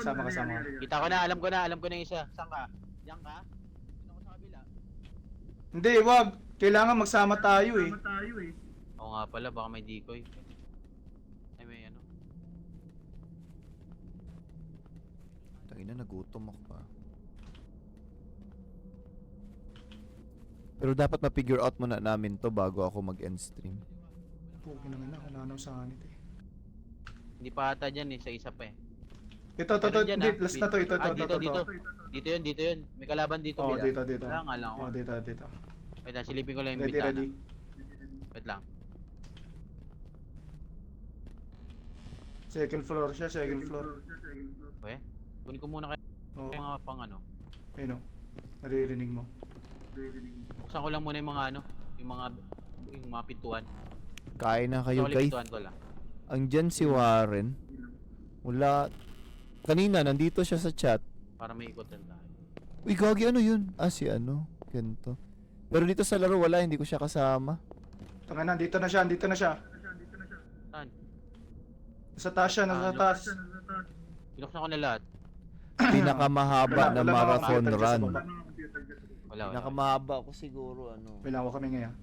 Sama ka. Kita ko na, alam ko na yung isa. Saan ka? Diyan ka? Dito ako sa kabila. Hindi, wag. Kailangan magsama tayo eh. Oo nga pala, baka may decoy. Ay, may ano. Tangina, nagutom ako pa. Pero dapat ma-figure out muna namin to bago ako mag-end stream. Pugi naman na, wala nang sanit eh. Hindi pa ata dyan eh, sa isa pa eh. Ito, Meron dyan, hindi, last na to, ito. Dito yun. May kalaban dito. Oh, Bila. dito. Wala nga lang ako. Oh, dito. Wait lang, silipin ko lang yung Ready. bintana. Wait lang. Second floor siya, second floor. Okay? Kunin ko muna kayo Oh, yung mga pang ano. ayun oh. Naririnig mo. Buksan ko lang muna yung mga ano. Yung mga pintuan. Kain na kayo, Buksan ko lang yung guys. pintuan ko lang. Andyan si Warren. Wala. Kanina, nandito siya sa chat. Para may ikotan tayo. Uy, gagi, ano yun? Ah, si ano? Ganito. Pero dito sa laro, wala. Hindi ko siya kasama. Tanga na, dito na siya. Saan? Nasa taas siya, nasa taas. Binuksan ko na lahat. Pinakamahaba na Wala marathon makakita siya sa run. baba. Wala. Pinakamahaba ako siguro, ano. Bilang ko kami ngayon.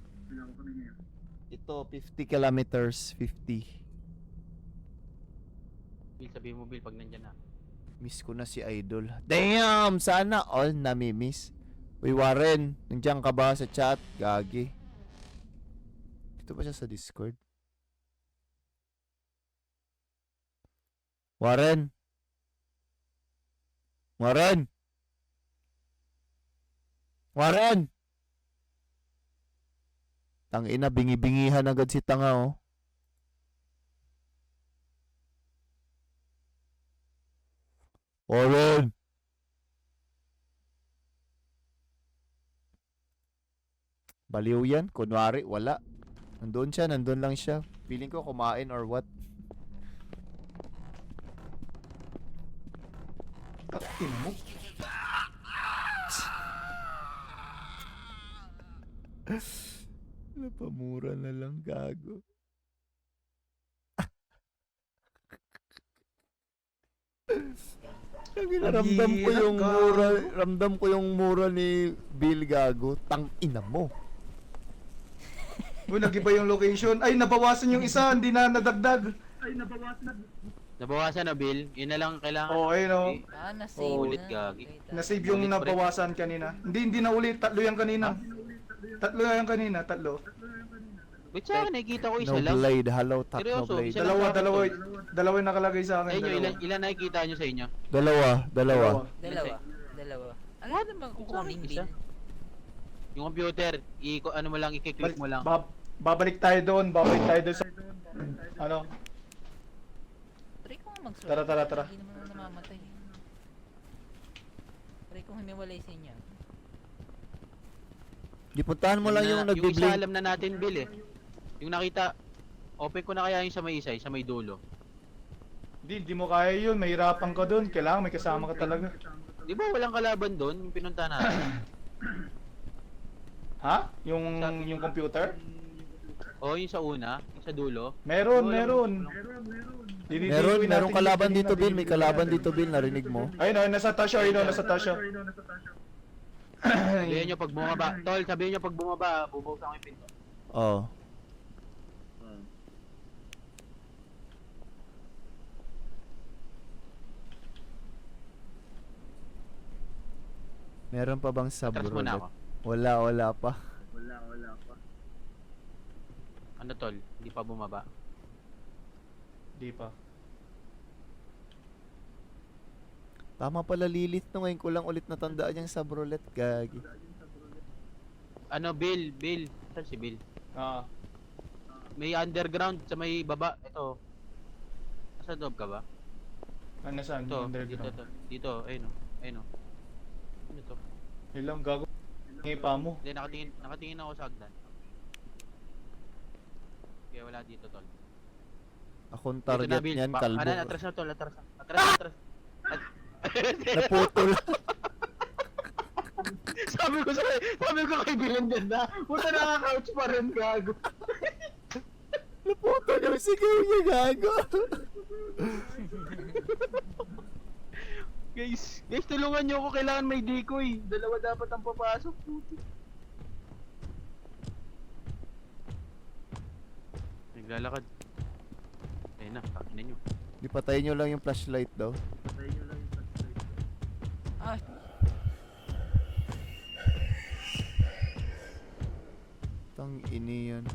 Ito, 50 kilometers, 50. Bill, sabihin mo Bill pag nandyan na. Miss ko na si Idol. Damn! Sana all nami-miss. Uy, Warren, nandiyan ka ba sa chat? Gagi. Dito ba siya sa Discord? Warren! Warren! Warren! Tangina, bingi-bingihan agad si tanga, oh. Warren! Baliw yan. Kunwari, wala. Nandun siya, nandun lang siya. Feeling ko kumain or what. Takin mo. Napamura na lang, gago. Ramdam ko yung mura, ramdam ko yung mura ni Bill, gago. Tangina mo. Uy, nag-iba yung location. Ay, nabawasan yung isa, hindi na nadagdag. Nabawasan na Bill. Yun na lang kailangan. Oh, ayun oh. Ah, na-save Oh, ulit, na. gagi. Okay, Nasave yung Ulit, pre. nabawasan kanina. Hindi na ulit. Tatlo yan kanina. Tatlo. Wait, sa akin, nakikita ko isa No lang. blade, hello, tak no Seryoso, blade. isa lang. Dalawa yung nakalagay sa Sa akin. inyo, Dalawa. ilan nakikita nyo sa inyo? Dalawa. Dalawa. Ano naman kukunin Isa. Bill? Yung computer, ano mo lang, i-click mo lang. Babalik tayo doon sa... Ano? Try ko nga mag-sword. Tara. Hindi naman ako namamatay. Try ko humiwalay sa inyo. Di puntahan mo lang yung Yung isa nagbi-blink. alam na natin Bill eh. Yung nakita, open ko na kaya yung sa may isa, sa may dulo. Hindi mo kaya yun. Mahirapan ka doon. Kailangan may kasama ka talaga. Di ba walang kalaban doon, yung pinunta natin? Ha? Yung computer? O yung sa una, yung sa dulo. Meron. Merong kalaban dito, Bill. May kalaban dito, Bill. Narinig mo? Ayun, nasa taas siya. Sabihin nyo pag bumaba, tol, sabihin nyo pag bumaba, bubuksan ko yung pinto. Oo. Meron pa bang Atras subroulette? muna ako. Wala pa. Ano tol, hindi pa bumaba. Di pa. Tama pala, Lilith, no. Ngayon ko lang ulit natandaan yung subroulette, gagi. Ano, Bill, saan si Bill? Ah. May underground sa may baba, ito. Nasa loob ka ba? Ano saan? Ito, Underground. dito, ayun o, ayun o. Ano to? Ilang gago. Ngipa mo. Hindi, nakatingin ako sa hagdan. Kaya wala dito, tol. Akong Dito na, target Bill. niyan, kalbo. Kanan, atras na, tol, atras. At- Naputol. Sabi ko Sabi ko kay Bilan dyan na. Puta nakaka-couch pa rin, gago. Naputo niya, sigaw niya, gago. Guys, tulungan niyo ako. Kailangan may decoy. Dalawa dapat ang papasok. Puti. Naglalakad. Ayun na, kakinan nyo. Di patayin nyo lang yung flashlight daw. Ah, Tang ini yan.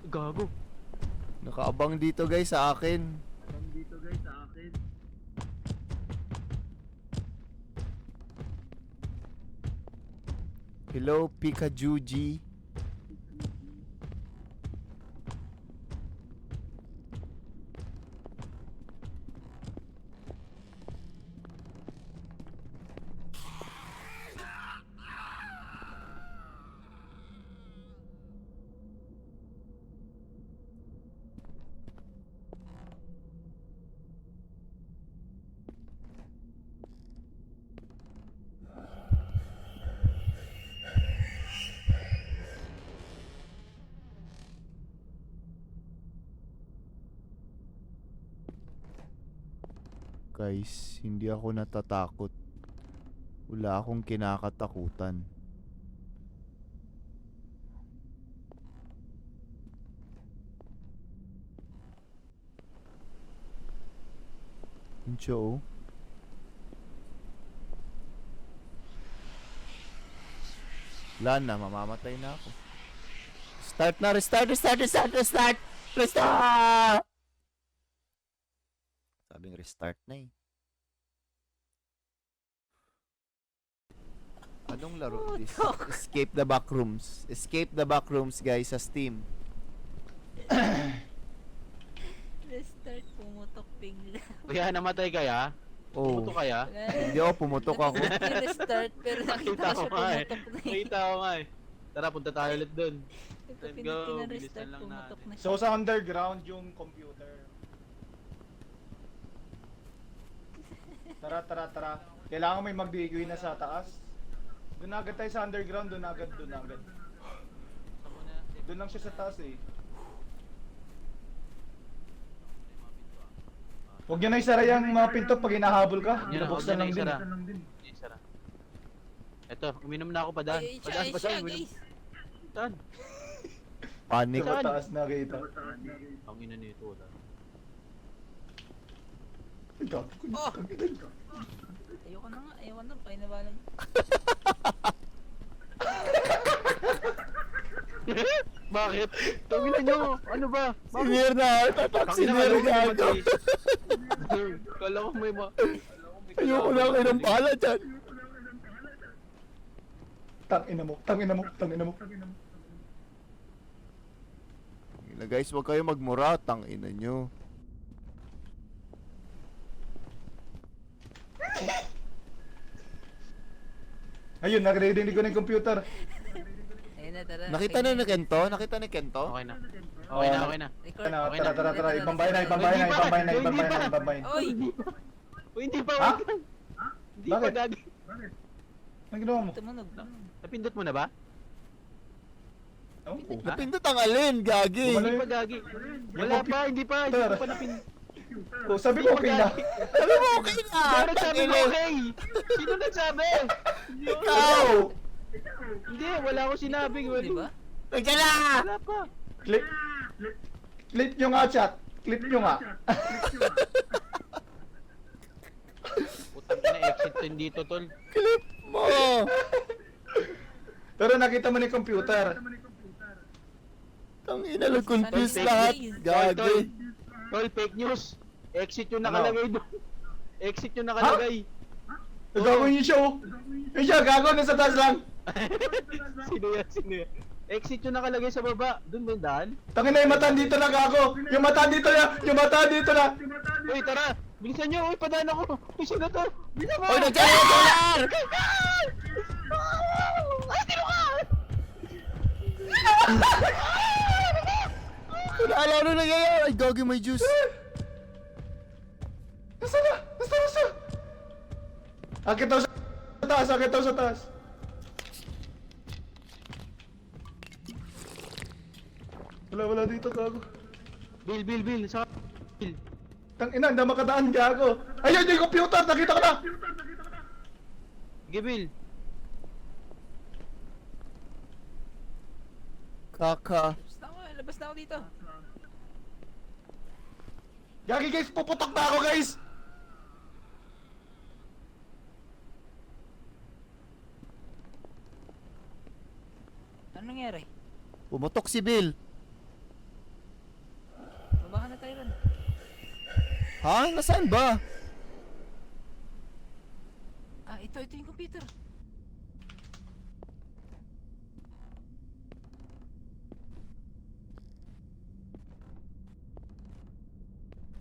Gago. Nakaabang dito guys sa akin. Hello, Pikajuji. Guys, hindi ako natatakot. Wala akong kinakatakutan. Yun siya, oh. Wala na, mamamatay na ako. Restart na, restart! Restart! Sabing restart na eh. Anong laro this? Escape the Backrooms. Escape the Backrooms guys sa Steam. restart, pumutok bigla. Kaya namatay kaya? Oh. Puto kaya? Hindi ako pumutok ako. Restart, pero nakita ko siya pumutok na eh. Nakita ko nga eh. Tara, punta tayo ulit dun. Ito Let's go, pinitin na bilisan restart, lang pumutok natin. na siya. So sa underground yung computer. Tara. Kailangan may magdigoy na sa taas. Doon agad tayo sa underground, doon agad. Doon lang siya sa taas eh. Huwag nyo na isara yung mga pinto pag hinahabol ka. Yun na, Nabuksan lang din. Isara. Eto, uminom na ako pa daan. Ay, Padaan, siya, uminom. guys. Saan? Panic. Sa taas nakita. Ang ina nito wala. Oh! Ayoko na, painabalan. Bakit? Tawin nyo! Ano ba? Sinir na! Tatak sinir gago! Kala ko may Ayoko na kayo ng pala dyan! Tangina mo. Guys, wag kayo magmura, tangina nyo. Ayun, narinig ko na yung computer. Ayun na, tara. Nakita na ni Kento? Nakita ni Kento? Okay na. Okay na. Record. Okay na. Tara. Ibang bayan na. Oy! Uy, hindi pa. Ha? wait lang. Hindi Bakit? pa gagi. Anong ginawa mo? Tumunog. Napindot mo na ba? Ewan ko. Napindot ang alin, gagi! Wala Hindi pa gagi. Wala pa, hindi pa napindot. Oh, sabi ko okay na. Sabi mo okay na! Pero sabi mo Tangina. okay! Sino nagsabi? Hindi ako- Ikaw! Hindi, wala akong sinabi. Di ba? Nandiyan na! Wala pa. Clip nyo nga chat. Clip nyo nga. Putang ina, exit din dito, tol. Clip mo! Pero nakita mo na yung computer. Tangina lang, confused Sana lahat. fake news. Gagi. Tol, fake news. Exit yung Ano? nakalagay doon. Exit yung nakalagay. Gagawin niyo siya oh. Yun siya, gago. Nasa taas lang. Sino yan? Exit yung nakalagay sa baba. Doon ba yung daan? Tangina yung mata dito na gago. Yung mata dito na. Uy, tara! Bilisan nyo! Uy, padaan ako! Uy, sino to? Bilisan mo! Oy, nandiyan na! Dolar! Ay, sino ka? Wala ano nangyayari. Ay, gagi, may juice. Nasa na? Akit daw sa taas, akit daw sa taas. Wala dito, gago. Bill, sa Bill. Tang ina, hindi makadaan, gago. Ayun, yung computer, nakita ko na! Sige, Bill. Kaka. Labas na ako dito. Gagi guys, puputok na ako guys! Ano nangyari? Pumutok si Bill. Baba ka na tayo ron. Ha? Nasaan ba? Ah, ito yung computer.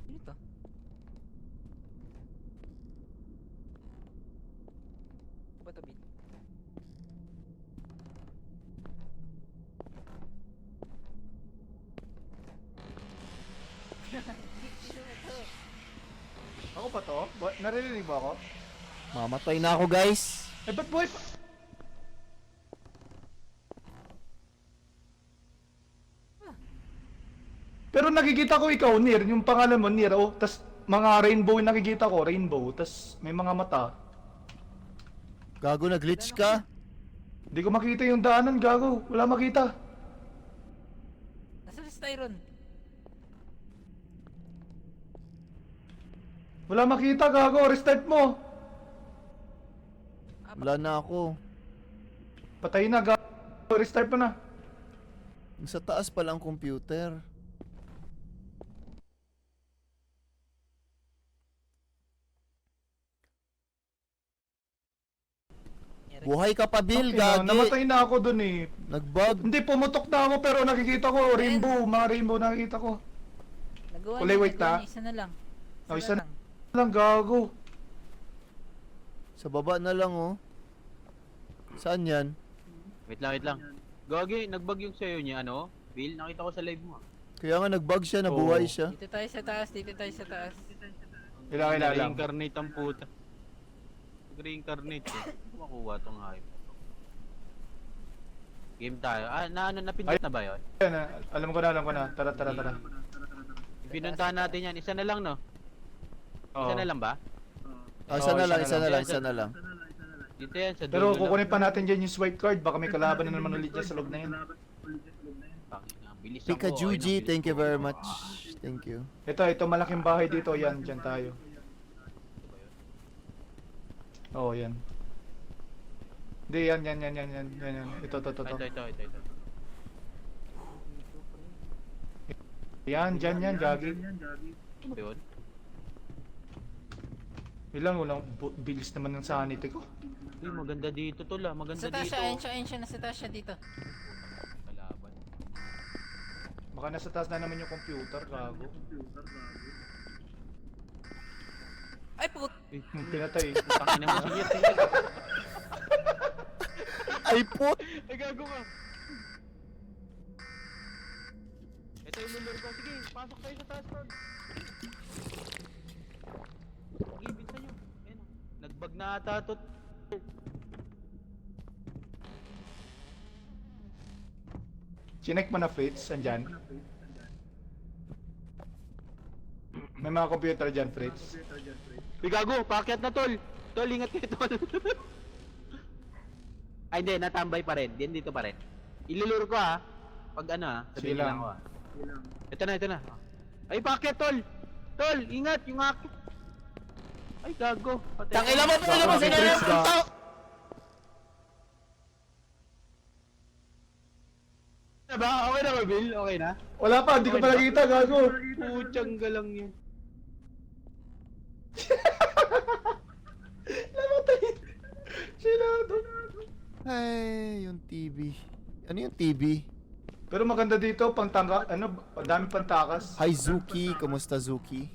Ano ito? Ano ba ito, Bill? Ako pa to? Naririnig ba ako? Mamatay na ako, guys. Eh, ba't buhay pa? Pero nakikita ko ikaw, Nir, yung pangalan mo, Nir, oh. Tas mga rainbow yung nakikita ko, rainbow. Tas may mga mata. Gago, na-glitch ka? Hindi ko makita yung daanan, gago. Wala makita. Nasaan si Tyron? Wala makita, gago. Restart mo. Wala na ako. Patay na, gago. Restart mo na. Sa taas pa lang computer. Buhay ka pa, Bill, Okay na, gagi. namatay na ako dun eh. Nagbug. Hindi, pumutok na ako pero nakikita ko rainbow. Mga rainbow nakikita ko. Nagawa Kulay niya, white nagawa na? niya, isa na lang. Oh, isa lang. Lang, gago. Sa baba na lang, oh. Saan yan? Wait lang. Gagi, nagbag yung sayo niya, ano? Bill, nakita ko sa live mo. Kaya nga nagbug siya, nabuhay Oo. siya. Dito tayo sa taas, dito tayo sa taas. Kailangan lang. Reincarnate ang puta. Reincarnate eh. Makuha tong hype. Game tayo. Ah, napindot na ba yun? Ayan, alam ko na. Tara. Pinuntahan natin yan. Isa na lang, no? Isa Oo. na lang ba? Ah, isa Oo, na lang. Dito yan, sa Pero dulo kukunin pa natin dyan yung swipe card. Baka may kalaban na naman ulit dyan sa loob na yan. lang. Tangina, bilis ako. Pikajuji, thank you very much. Thank you. Ito malaking bahay dito. Yan, dyan tayo. Oo, yan. Hindi, yan. Ito. Ito. Yan, dyan, gagi. Ito yun. Ilang bilis naman ng sanity ko. Uy, maganda dito tol ah. Maganda Sa taas dito. siya, ayun siya, nasa taas siya dito. Kalaban. Baka nasa taas na naman yung computer, gago. Ay, put! Pinatay. Tangina mo siya. Ay, put! Ay, gago ka. Ito yung lulur ko. Sige, pasok tayo sa taas, tol. Sige, binsan nyo. Ayan o. Nagbag na ata to. Chinek mo na Fritz, andyan. May mga computer dyan, Fritz. Uy, gago. Paakyat na, tol. Tol, ingat kayo, tol. Ay, hindi. Natambay pa rin. Dito pa rin. Ilulur ko, ha. Pag ano, ha. Sabihin Sige lang lang. ako, ha. Ito na. Ay, paakyat, tol. Tol, ingat. Yung akit. Ay, gago. Patay. Tangina mo, Fritz, gago. Na ba? Okay na ba, Bill? Okay na? Wala pa, hindi ko pa nakita, gago. Putyang galang yun. Namatay. Sinado. Ay, yung TV. Ano yung TV? Pero maganda dito, pangtangka, dami pantakas. Hi, Zuki. Kamusta, Zuki?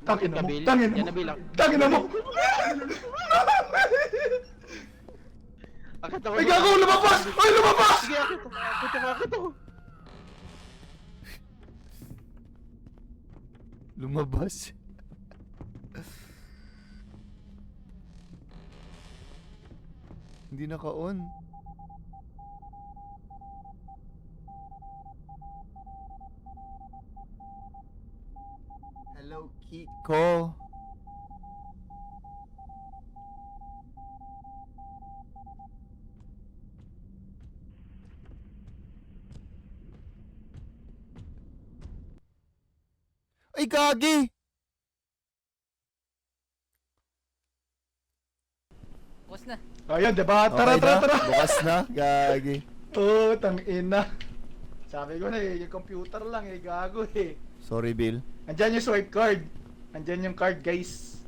Tangin na mo, Bill? tangin Yan mo. na, Bill. Tangin na mo. Akit ako. Ay, gago, lumabas! Ay, lumabas! Sige, akit ako. Lumabas. Hindi naka-on. Hello, Kiko. Ay, gagi! Bukas na. Ayun, diba? Tara, Okay tara, na? tara. Bukas na, gagi. Oh, tangina. Sabi ko na eh, yung computer lang eh, gago eh. Sorry, Bill. Andyan yung swipe card. Andyan yung card, guys.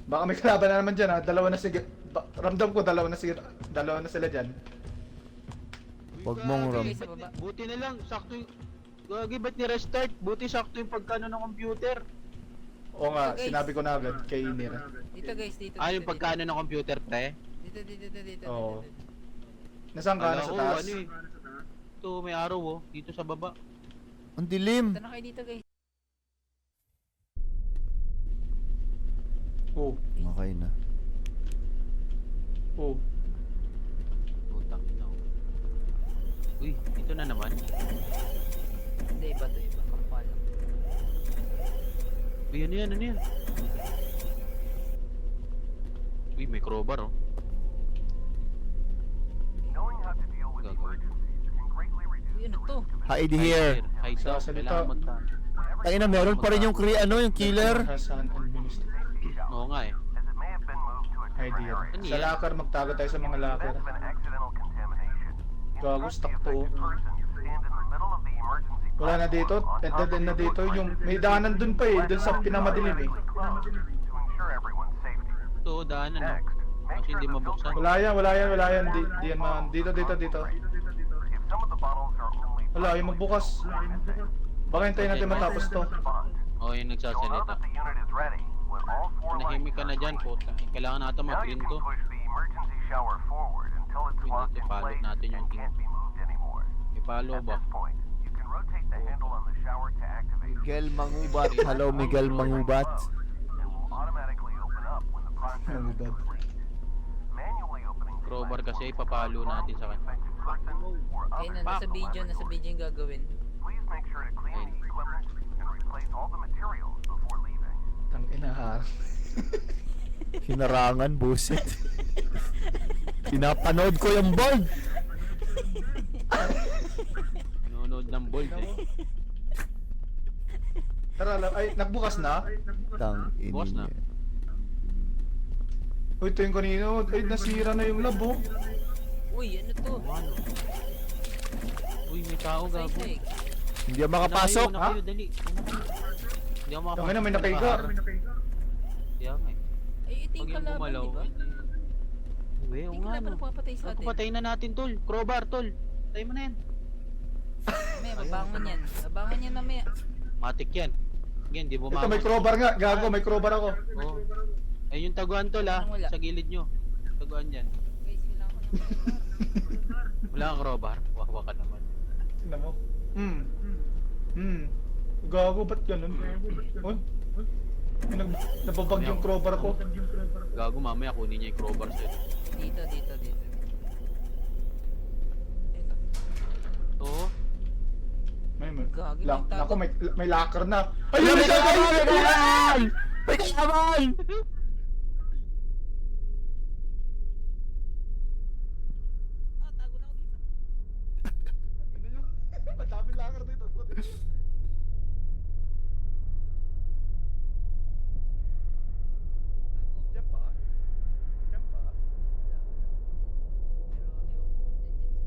Baka may kalaban na naman dyan ha. Dalawa na sige. Ramdam ko dalawa na sila dyan. Huwag mong ram. Okay, sa baba. Buti na lang, sakto yung... Gagi, ba't ni-restart? Buti sakto yung pagkano ng computer. Oo nga, Okay. sinabi ko na agad kay Nira. Dito guys, dito. Ah, dito, yung pagkano ng computer, pre? Dito. Oo. Nasaan ka? Kala Nasa ko, taas? ano eh. Ito, may araw oh. Dito sa baba. Ang dilim. Dito na kayo dito guys. Oh, Okay na. oh. Putang ina. Uy, dito na naman. Hindi, iba to, iba. Kampal. Uy, ano yan, ano yan? Uy, may crowbar oh. Gagawin. Uy, ano to? Hide here. Hide daw, Sasalita. kailangan magka... Tangina, meron pa rin yung yung killer. Has an administrator. Oo nga eh. Idea. Ano Sa yan? locker, magtago tayo sa mga locker. Gago, stuck to. Wala na dito. Dead end na dito. Yung may daanan dun pa eh. Dun sa pinamadilim eh. Ito, daanan oh. Kasi hindi mabuksan. Wala yan. Di yan man. Dito. Wala, yung magbukas. Baka hintayin natin matapos to. Oo, yung nagsasalita. Nahimik ka na dyan, puta. Kailangan natin mag-green to. Pwede ipalot natin yung team. Ipalo ba? Miguel Mangubat. Hello, Miguel Mangubat. Nangubad. Crowbar kasi ipapalo natin sa kanya. Ayun na, nasa video yung gagawin. Ayun. Tangina ha. Hinarangan, buset. Pinapanood ko yung board. Nanonood ng bold eh. Tara lang. Ay, nagbukas na? Tang Bukas na. inin. Uy, ito yung kanino. Ay, nasira na yung labo. Uy, ano to? Ano? Uy, may tao gago. Saysay. Hindi ako makapasok. Una kayo, dali. Una kayo. Hindi ako makapasok. Tangina, may nakaiga. Kaya nga eh. Ay, ito Pag yung yung kalaban, gumalaw, di ba? Uwe, Ito oo yung nga kalaban no. na papatay sa atin. Patayin na natin tol. Crowbar tol. Tayo mo na yan. Mamaya, mabangon yan. Mabangon yan mamaya. Matik yan. Again, di Ito, bumangon. may crowbar nga. Gago, may crowbar ako. Oo. Eh yung taguan tol ah. Anong wala? Sa gilid nyo. Taguan dyan. Guys, kailangan ko ng Wala kang crowbar. Wawa ka naman. Tingnan mo. Gago, ba't ganun? Uy. Nababag yung crowbar ko. Gago mamaya kunin niya yung crowbar set. Dito. Ito. Oo. May Gagi, lock. nagtago. Nako, may locker na. Ay, May may kasaban! May kasaban! Ah, tago na ako dito. Madaming locker dito. Tago. Diyan pa. Diyan pa. Pero ewan ko kung nandyan sa'yo.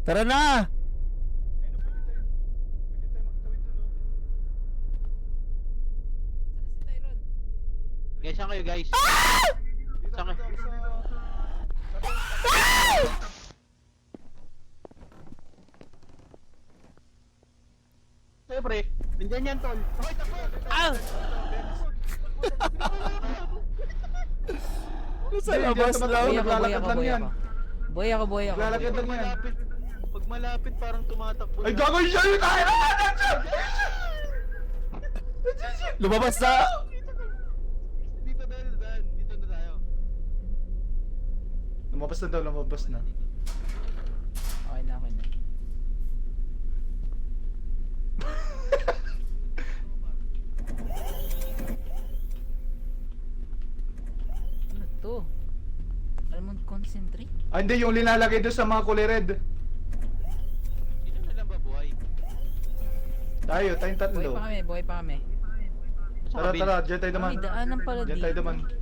Tara na! Ayun, pwede tayo magtawid dun, oh. Saan si Tyron? Guys, saan kayo guys? Dito, Saan dito, ka? Siyempre, nandiyan yan tol. Hoy, takbo! Ah! Nasa Hindi, labas hindi, lang. tumatakbo. Naglalakad lang yan. Boy ako. Lalakad Pag lang yan. malapit parang tumatakbo. Ay, na. gago siya yun! Ay, Lumabas na! Dito dali. lumabas na daw, lumabas na. Okay na, okay na. Ano to? Almond concentrate? Ah, hindi, yung linalagay doon sa mga kulay red. Sino na lang ba buhay? Tayong tatlo. Buhay pa kami. Sa Tara, kabil. tara, dyan tayo naman. May daanan pala Dyan dito. tayo naman. Wala eh.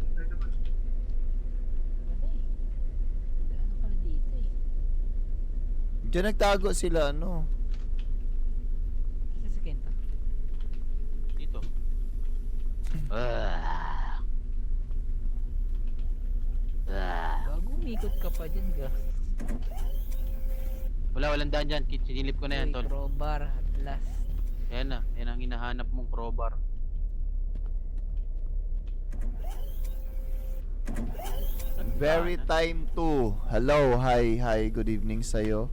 Daanan pala dito eh. Diyan nagtago sila, ano? Kasi si Kenta. Dito. Ah. Bago umikot ka pa dyan, ga. Walang daan dyan. Sinilip ko na yan, Uy, tol. crowbar at last. Yan na. Yan ang hinahanap mong crowbar. Very time to. Hello, hi, good evening sa'yo.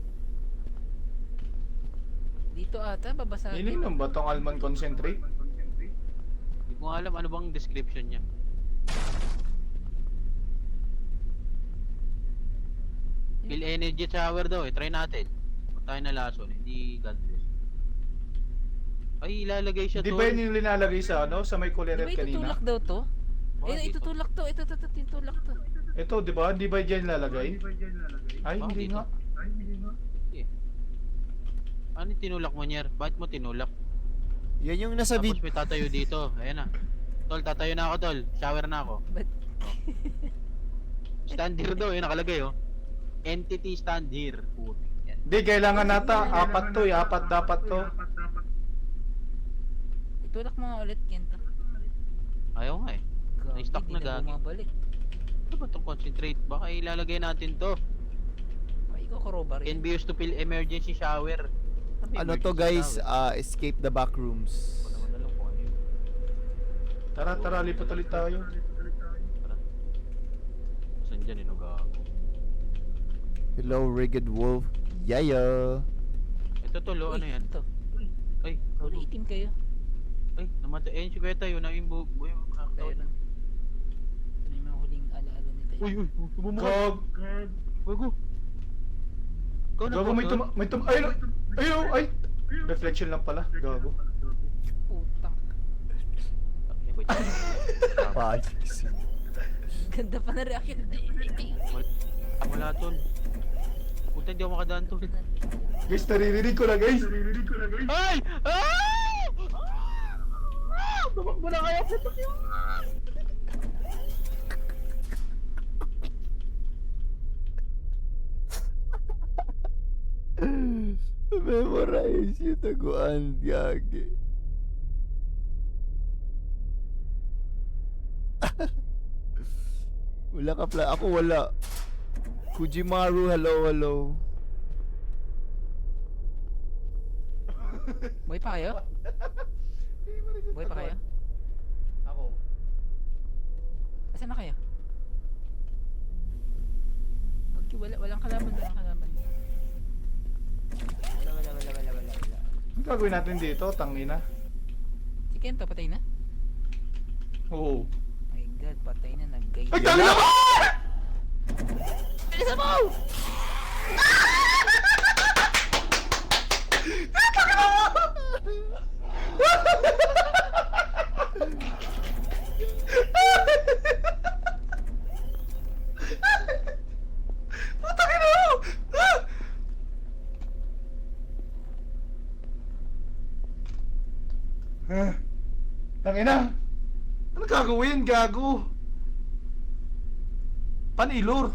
Dito ata, babasagin. Ininom ba tong almond concentrate? Hindi ko nga alam ano bang description niya. Feel energy shower daw eh. Try natin. Kung tayo na lason, hindi God bless. Ay, ilalagay siya Di to. ba yun yung linalagay sa ano, sa may kulay Di red ba kanina? itutulak daw to? Baka Eh, dito. itutulak to. Ito, itutulak to. Ito, di ba? Di ba dyan lalagay? Ay, Baka hindi dito. nga. Ano yung tinulak mo, Nyer? Bakit mo tinulak? Yan yung nasa Tapos vid... may tatayo dito. Ayan na. Tol, tatayo na ako, tol. Shower na ako. Ba't? Stand here daw, yun nakalagay oh. Entity stand here. Puti. Yan. Hindi, kailangan nata. Apat to, apat dapat to. Itulak mo nga ulit, Kenta. Ayaw nga eh. Gagi, Na-stuck di na, gagi. bumabalik. Ano ba itong concentrate? Baka ilalagay natin to. Ay, ikaw crowbar Can yun. be used to fill emergency shower. Ano to guys, escape the back rooms. Ako naman na lang kung ano yun. Tara, tara, lipat ulit tayo. Tara. Saan dyan gago? Hello, Rigged Wolf. Yaya. Ito tol, oh, ano yan? Ito. Ay, Kulay itim kayo. ay, namatay. Ayun si Beta, yun ang yung buhay mo. Tayo lang. Ito na yung mga huling alaala ni tayo. Uy, sumumuka. Gag. Gago. Ikaw na Gago, po, may tol. may ay. Reflection lang pala. Gago. Putang. Eh, wait. Ganda pa na reaction. Wala tol. Puta, hindi ako makadaan tol. Guys, naririnig ko na guys. Ay! Ah! Tumakbo na kaya po. Memorize yung taguan, gagi. Wala ka pala. Ako wala. Kujimaru, hello. Buhay pa kayo? Buhay pa kayo? Ako. Asan na kayo? Okay, walang kalaban. Wala. Ang gagawin natin dito, tangina. Si Kento, patay na? Oo. My God, patay na, nag-gay. Ay, tangina mo! Bilisan mo! Putangin mo! Tangina! Ano gagawin, gago? Panilor.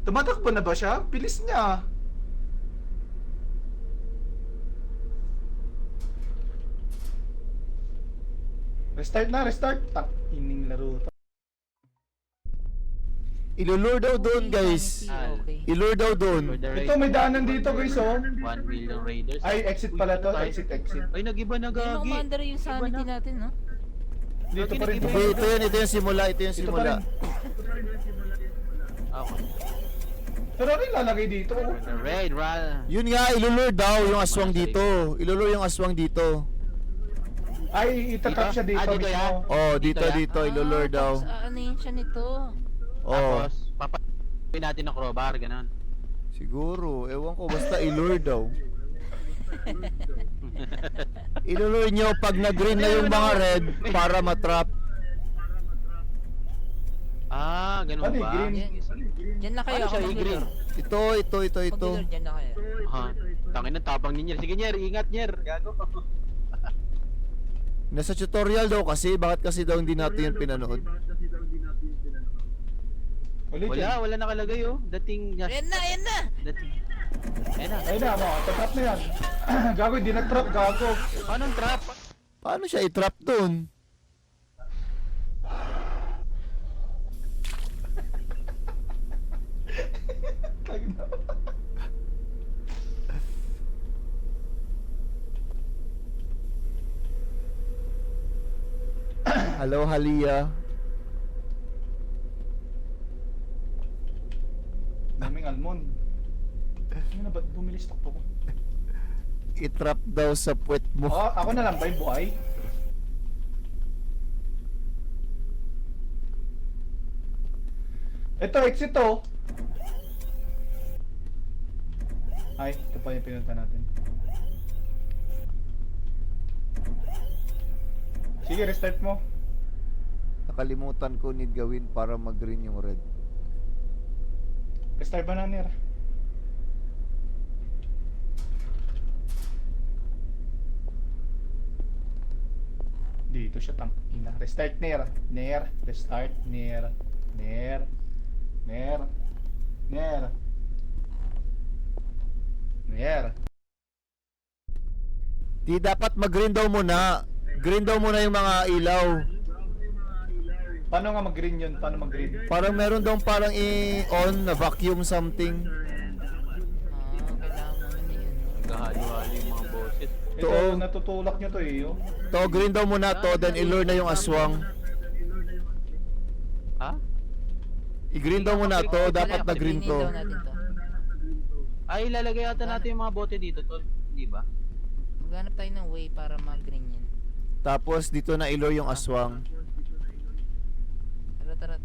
Tumatakbo na ba siya? Bilis niya. Restart. Tak, ining laro to. Ilulur daw doon, guys. Okay. Ilur daw For doon. the Ito, may daanan dito, guys, oh. 1 million raiders. Ay, exit pala to. Exit. Ay, nag-iba na Hindi na gagi. umandar yung sanity natin, no? Dito pa rin. Ito yung simula. Dito pa simula. rin. Ako. Pero ano yung lalagay dito? For the raid, ral. Yun nga, ilulur daw yung aswang dito. Ilulur yung aswang dito. Ay, itatap Dito? siya dito. Ah, dito mismo. yan? Oh, Dito yan? dito. Ilulur daw. Tapos, ano yun siya nito? Oh. Tapos, Gawin natin ng crowbar, ganun. Siguro, ewan ko, basta ilure daw. Ilure nyo pag na-green na yung mga red para matrap. Ah, ganun Ano, ba? green? Diyan lang kayo, Ano ako siya, mag-lure. green? Ito. Mag-lure, diyan lang kayo. Ha? Tangin ng tapang ni Nyer. Sige Nyer, ingat Nyer. Gago. Nasa tutorial daw kasi, bakit kasi daw hindi natin yung pinanood? Ulit Wala, yan. wala nakalagay oh. Dating Ayan na, ayan na! dating. Ayun na. Ayun na, mga tatrap na yan. Gago, hindi nag-trap, gago. Paano ang trap? Paano siya i-trap dun? Hello, Halia. Daming almond. Ano na, ba't bumili stock to ko? I-trap daw sa puwet mo. Ako na lang ba yung buhay? Ito, exit to. Ay, ito pa yung pinunta natin. Sige, restart mo. Nakalimutan ko need gawin para mag-green yung red. Restart ba na, Nir? Dito siya tang ina. Restart Nir. Nir. Restart Nir. Nir. Nir. Nir. Nir. Di dapat mag-green daw muna. Green daw muna yung mga ilaw. Paano nga mag-green yun? Paano mag-green? Parang meron daw parang i-on na vacuum something. Kailangan mo nun yun. Nagahalo-halo yung mga boses. Ito, Oo. natutulak nyo to eh. Oh. To, green daw muna to, then ilure na yung aswang. Ha? I-green daw muna to, dapat na green Greenin to. daw natin to. Ay, ilalagay ata natin yung mga bote dito, tol. Di ba? Maghanap tayo ng way para mag-green yan. Tapos dito na ilure yung aswang. Tara.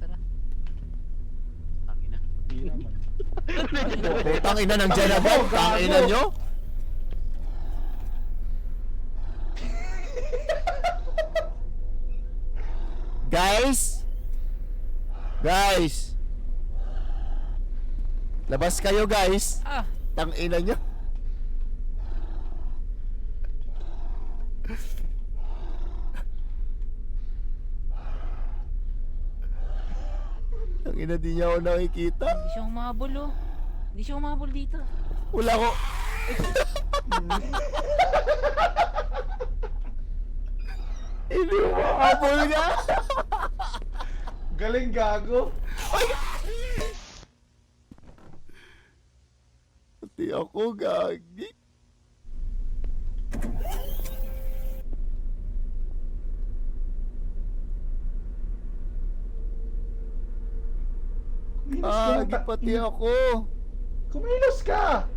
Tangin na. Hindi naman. Putang ina ng dyan agad, tang ina nyo. Guys! Labas kayo guys! Ah! Tang ina nyo. Tang ina, di niya ako nakikita. Hindi siya humabol oh. Hindi siya humabol dito. Wala ko. Hindi mo makabol nga. Galing gago. Pati ako gagi. Gagi pati ako. Kumilos ka!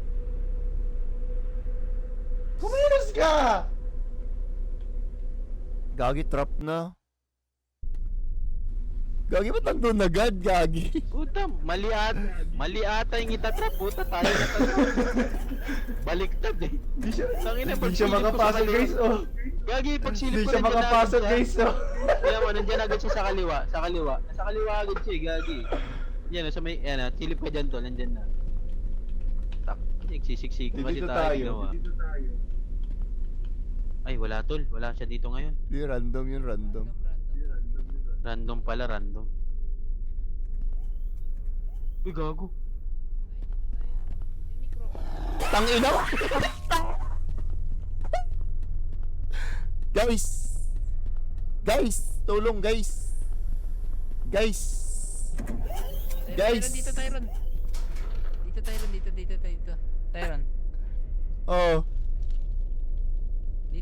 Kumilos ka! Gagi trap na. Gagi ba't nandun agad, gagi? Puta, mali ata yung itatrap. Puta, tayo na tayo. Baliktad eh. Hindi siya, Tangina, hindi siya makapasok guys, oh. Gagi, pag silip Hindi ko siya nandiyan na makapasok agad siya. guys, oh. Kaya mo, nandiyan agad siya sa kaliwa. Sa kaliwa. Nasa kaliwa agad siya, gagi. Yan, sa may, yan, silip ka dyan to, nandiyan na. Tak, nagsisiksik kasi Dito tayo. tayo. Gawa. Ay, wala tol. Wala siya dito ngayon. Di random yun, random. Random pala, random. Uy, gago. Tangina mo! Guys! Guys! Tulong guys! Guys! Guys! Dito, Tyron. Dito. Tyron. Oh,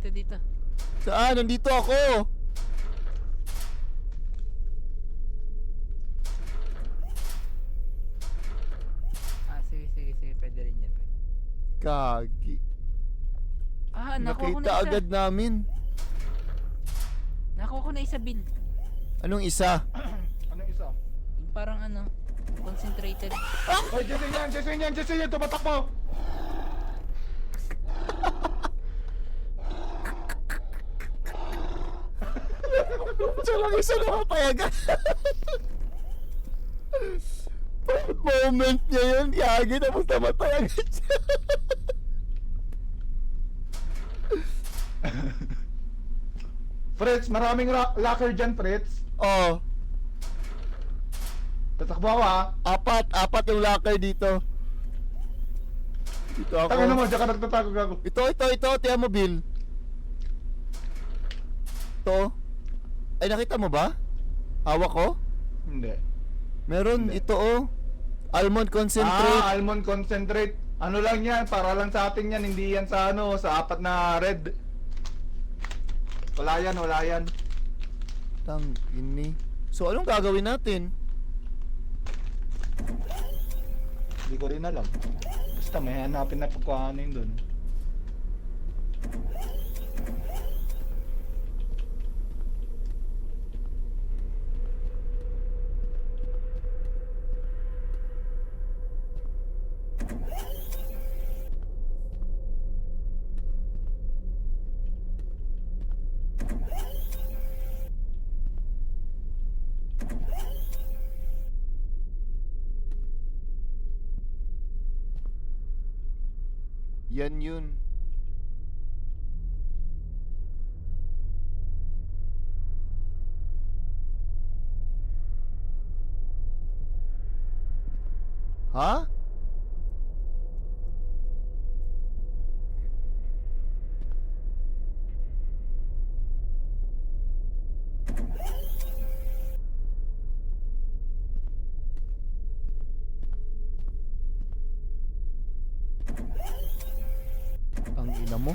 Dito. saan? Nandito ako! Ah, sige. Pwede rin yan. Gagi. Ah, nakuha ko na Nakita isa. agad namin. Nakuha ko na isa, Bill. Anong isa? Anong isa? Yung parang ano, Concentrated. Ay, Jason yan, tumatak mo! Siya lang isa na mapayagan. Moment niya yun, yagi, tapos namatay agad siya. Fritz, maraming locker dyan, Fritz. Oh, Tatakbo ako ha. apat yung locker dito. Dito ako. Tangin mo, diyan ka nagtatago gago. Ito, tiyan mo, Bill. Ito. Ay, nakita mo ba? Hawak ko? Hindi. Meron, Hindi. ito oh. Almond concentrate. Almond concentrate. Ano lang yan, para lang sa atin yan, hindi yan sa ano, sa apat na red. Wala yan. Tangini. So, anong gagawin natin? Hindi ko rin alam. Basta may hanapin na pagkuhanin dun. Yan yun. Ha? Ang ina mo.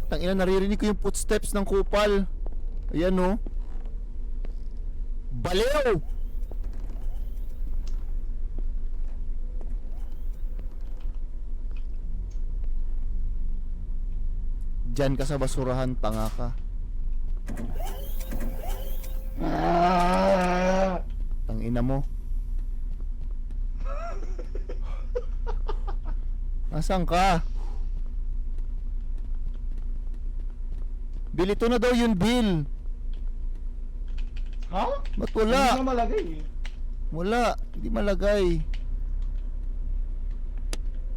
Tangina, naririnig ko yung footsteps ng kupal. Ayan oh. Baliw! Diyan ka sa basurahan, tanga ka. Tangina mo. Nasaan ka? Bill, ito na daw yun, Bill. Ha? Ba't Hindi wala? na malagay eh. Wala, hindi malagay.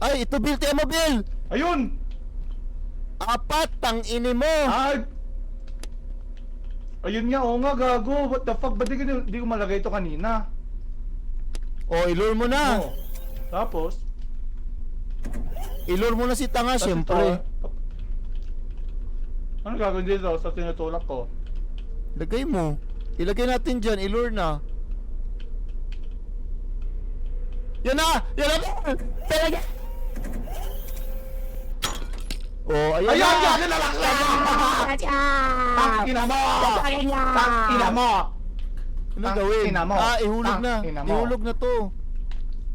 Ay, ito Bill, tiyan mo Bill! Ayun! Apat, tangini mo! Ay! Ayun nga, oo nga, gago. What the fuck? Ba't di ko malagay ito kanina? O, ilur mo na. Oo. Tapos? Ilur mo na si tanga, Tapos syempre. ito, ano gagawin dito sa tinutulak ko? Lagay mo. Ilagay natin dyan, ilur na. Yan na! Yan na! Talaga! Oh, ayan, Ayan! na! Gagawin na lang! Tangina mo! Tangina mo! Ano Tang- gawin? ina mo. Ah, ihulog na. Tang- ina mo. Ihulog na to.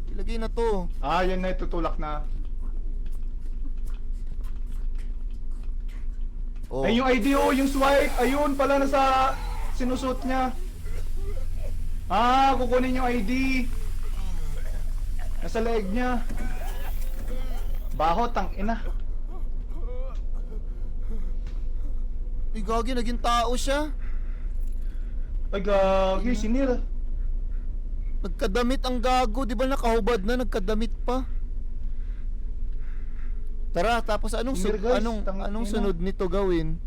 Ilagay na to. Ah, yun na itutulak na. Oh. Ay, yung ID, oh, yung swipe. Ayun, pala nasa sinusot niya. Ah, kukunin yung ID. Nasa leeg niya. Baho, tangina. Ay, gagi, naging tao siya. Ay, gagi, sinira. Nagkadamit ang gago, di ba nakahubad na, nagkadamit pa. Tara, tapos anong Here, guys, tangina. anong sunod nito gawin?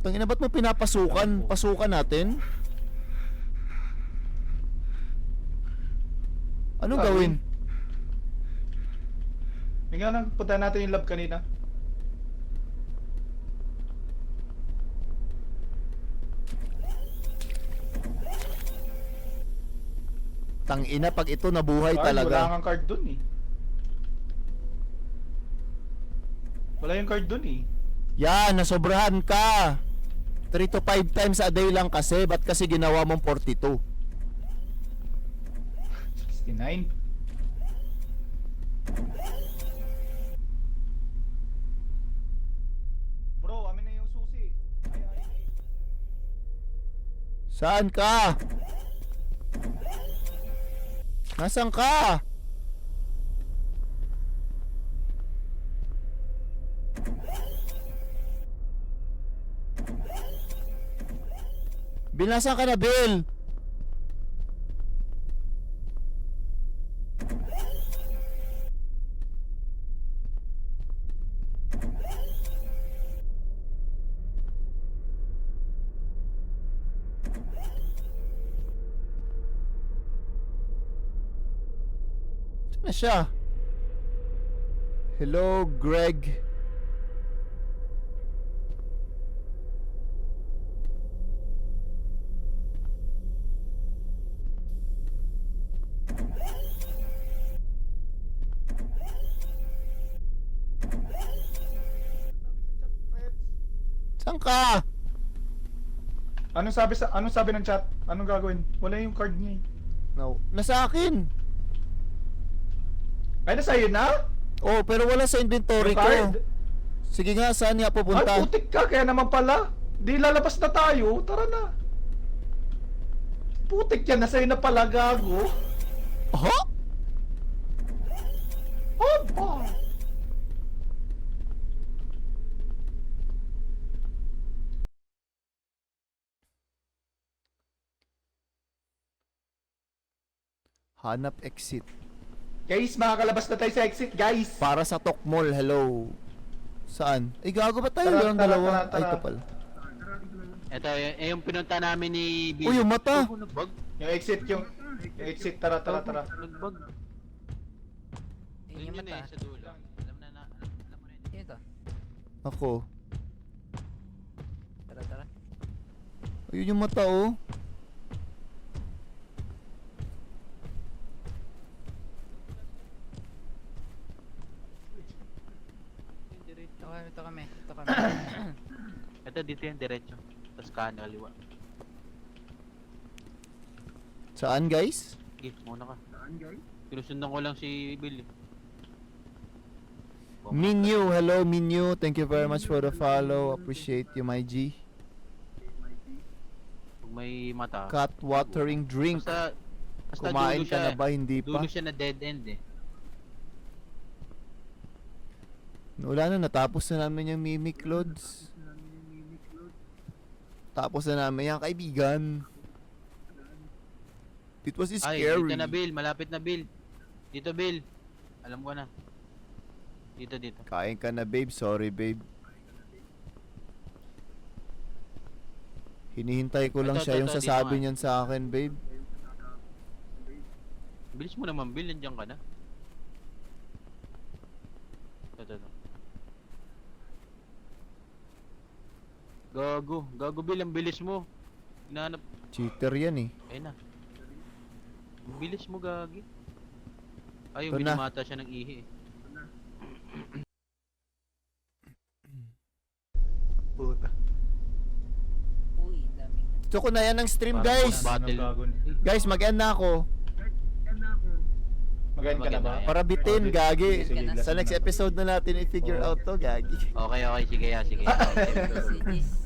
Tangina, ba't mo pinapasukan? Pasukan natin? Anong gawin? Tingnan lang, punta natin yung lab kanina. Tangina, pag ito nabuhay Ay, wala talaga. kang card dun eh. Wala yung card dun eh. Yan, nasobrahan ka. 3 to 5 times a day lang kasi, ba't kasi ginawa mong 42? 69. Bro, amin na yung susi. Ay. Saan ka? Nasaan ka? Bill, nasaan ka na, Bill? Saan na siya? Hello, Greg. Saan ka? Anong sabi ng chat? Anong gagawin? Wala yung card niya. No. Nasa akin. Ay, nasa iyo na? Oh, pero wala sa inventory Yung ko. card? Sige nga, saan niya Ay, pupunta? putik ka. Kaya naman pala. Di lalabas na tayo. Tara na. Putik yan. Nasa iyo na pala, gago. Aha? Oh, boy. Hanap exit. Guys, makakalabas na tayo sa exit, guys. Para sa Tokmol, hello. Saan? Ay, gago ba tayo? Tara, Walang tara, dalawa. tara, Ay, tara. ito pala. Ito, yung pinunta namin ni Bill. Uy, yung mata. Oh, nagbag. Yung exit, tara, tara, tara. Nagbag. Yun Yun yung yun eh, mata. sa dulo. Alam mo na yun. Sino to? Ako. Tara, tara. Ayun yung mata, oh. Ito kami. Ito kami. Ito, dito yung diretso. Tapos kanan, kaliwa. Saan, guys? Okay, muna ka. Sinusundan ko lang si Bill. Minyu, hello Minyu. Thank you very much for the follow. Appreciate you, my G. Pag may mata. Cat watering drink. Basta Kumain dulo ka siya, na ba? Hindi pa. dulo siya na dead end eh. Wala na, natapos na namin yung Mimic Loads. Tapos na namin yung kaibigan. It was Ay, scary. dito na Bill. Malapit na Bill. Dito Bill. Alam ko na. Dito. Kain ka na, babe. Sorry, babe. Hinihintay ko lang Ito, siya ito, yung ito, sasabi dito nga. niyan sa akin, babe. Bilis mo naman Bill. Nandiyan ka na. Ito. Gago Bill. Ang bilis mo. Hinahanap. Cheater yan eh. Ayun na. Ang bilis mo, gagi. Ay, Ito na. minumata siya ng ihi eh. Puta. Uy, daming. Gusto ko na yan ng stream, Parang guys. mga battle. Guys, mag-end na ako. Magayon ka na ba? Para bitin, Sige, gagi. sige, last Sa next na. episode na natin i-figure Oo. out to, gagi. Okay, sige. Si Jis.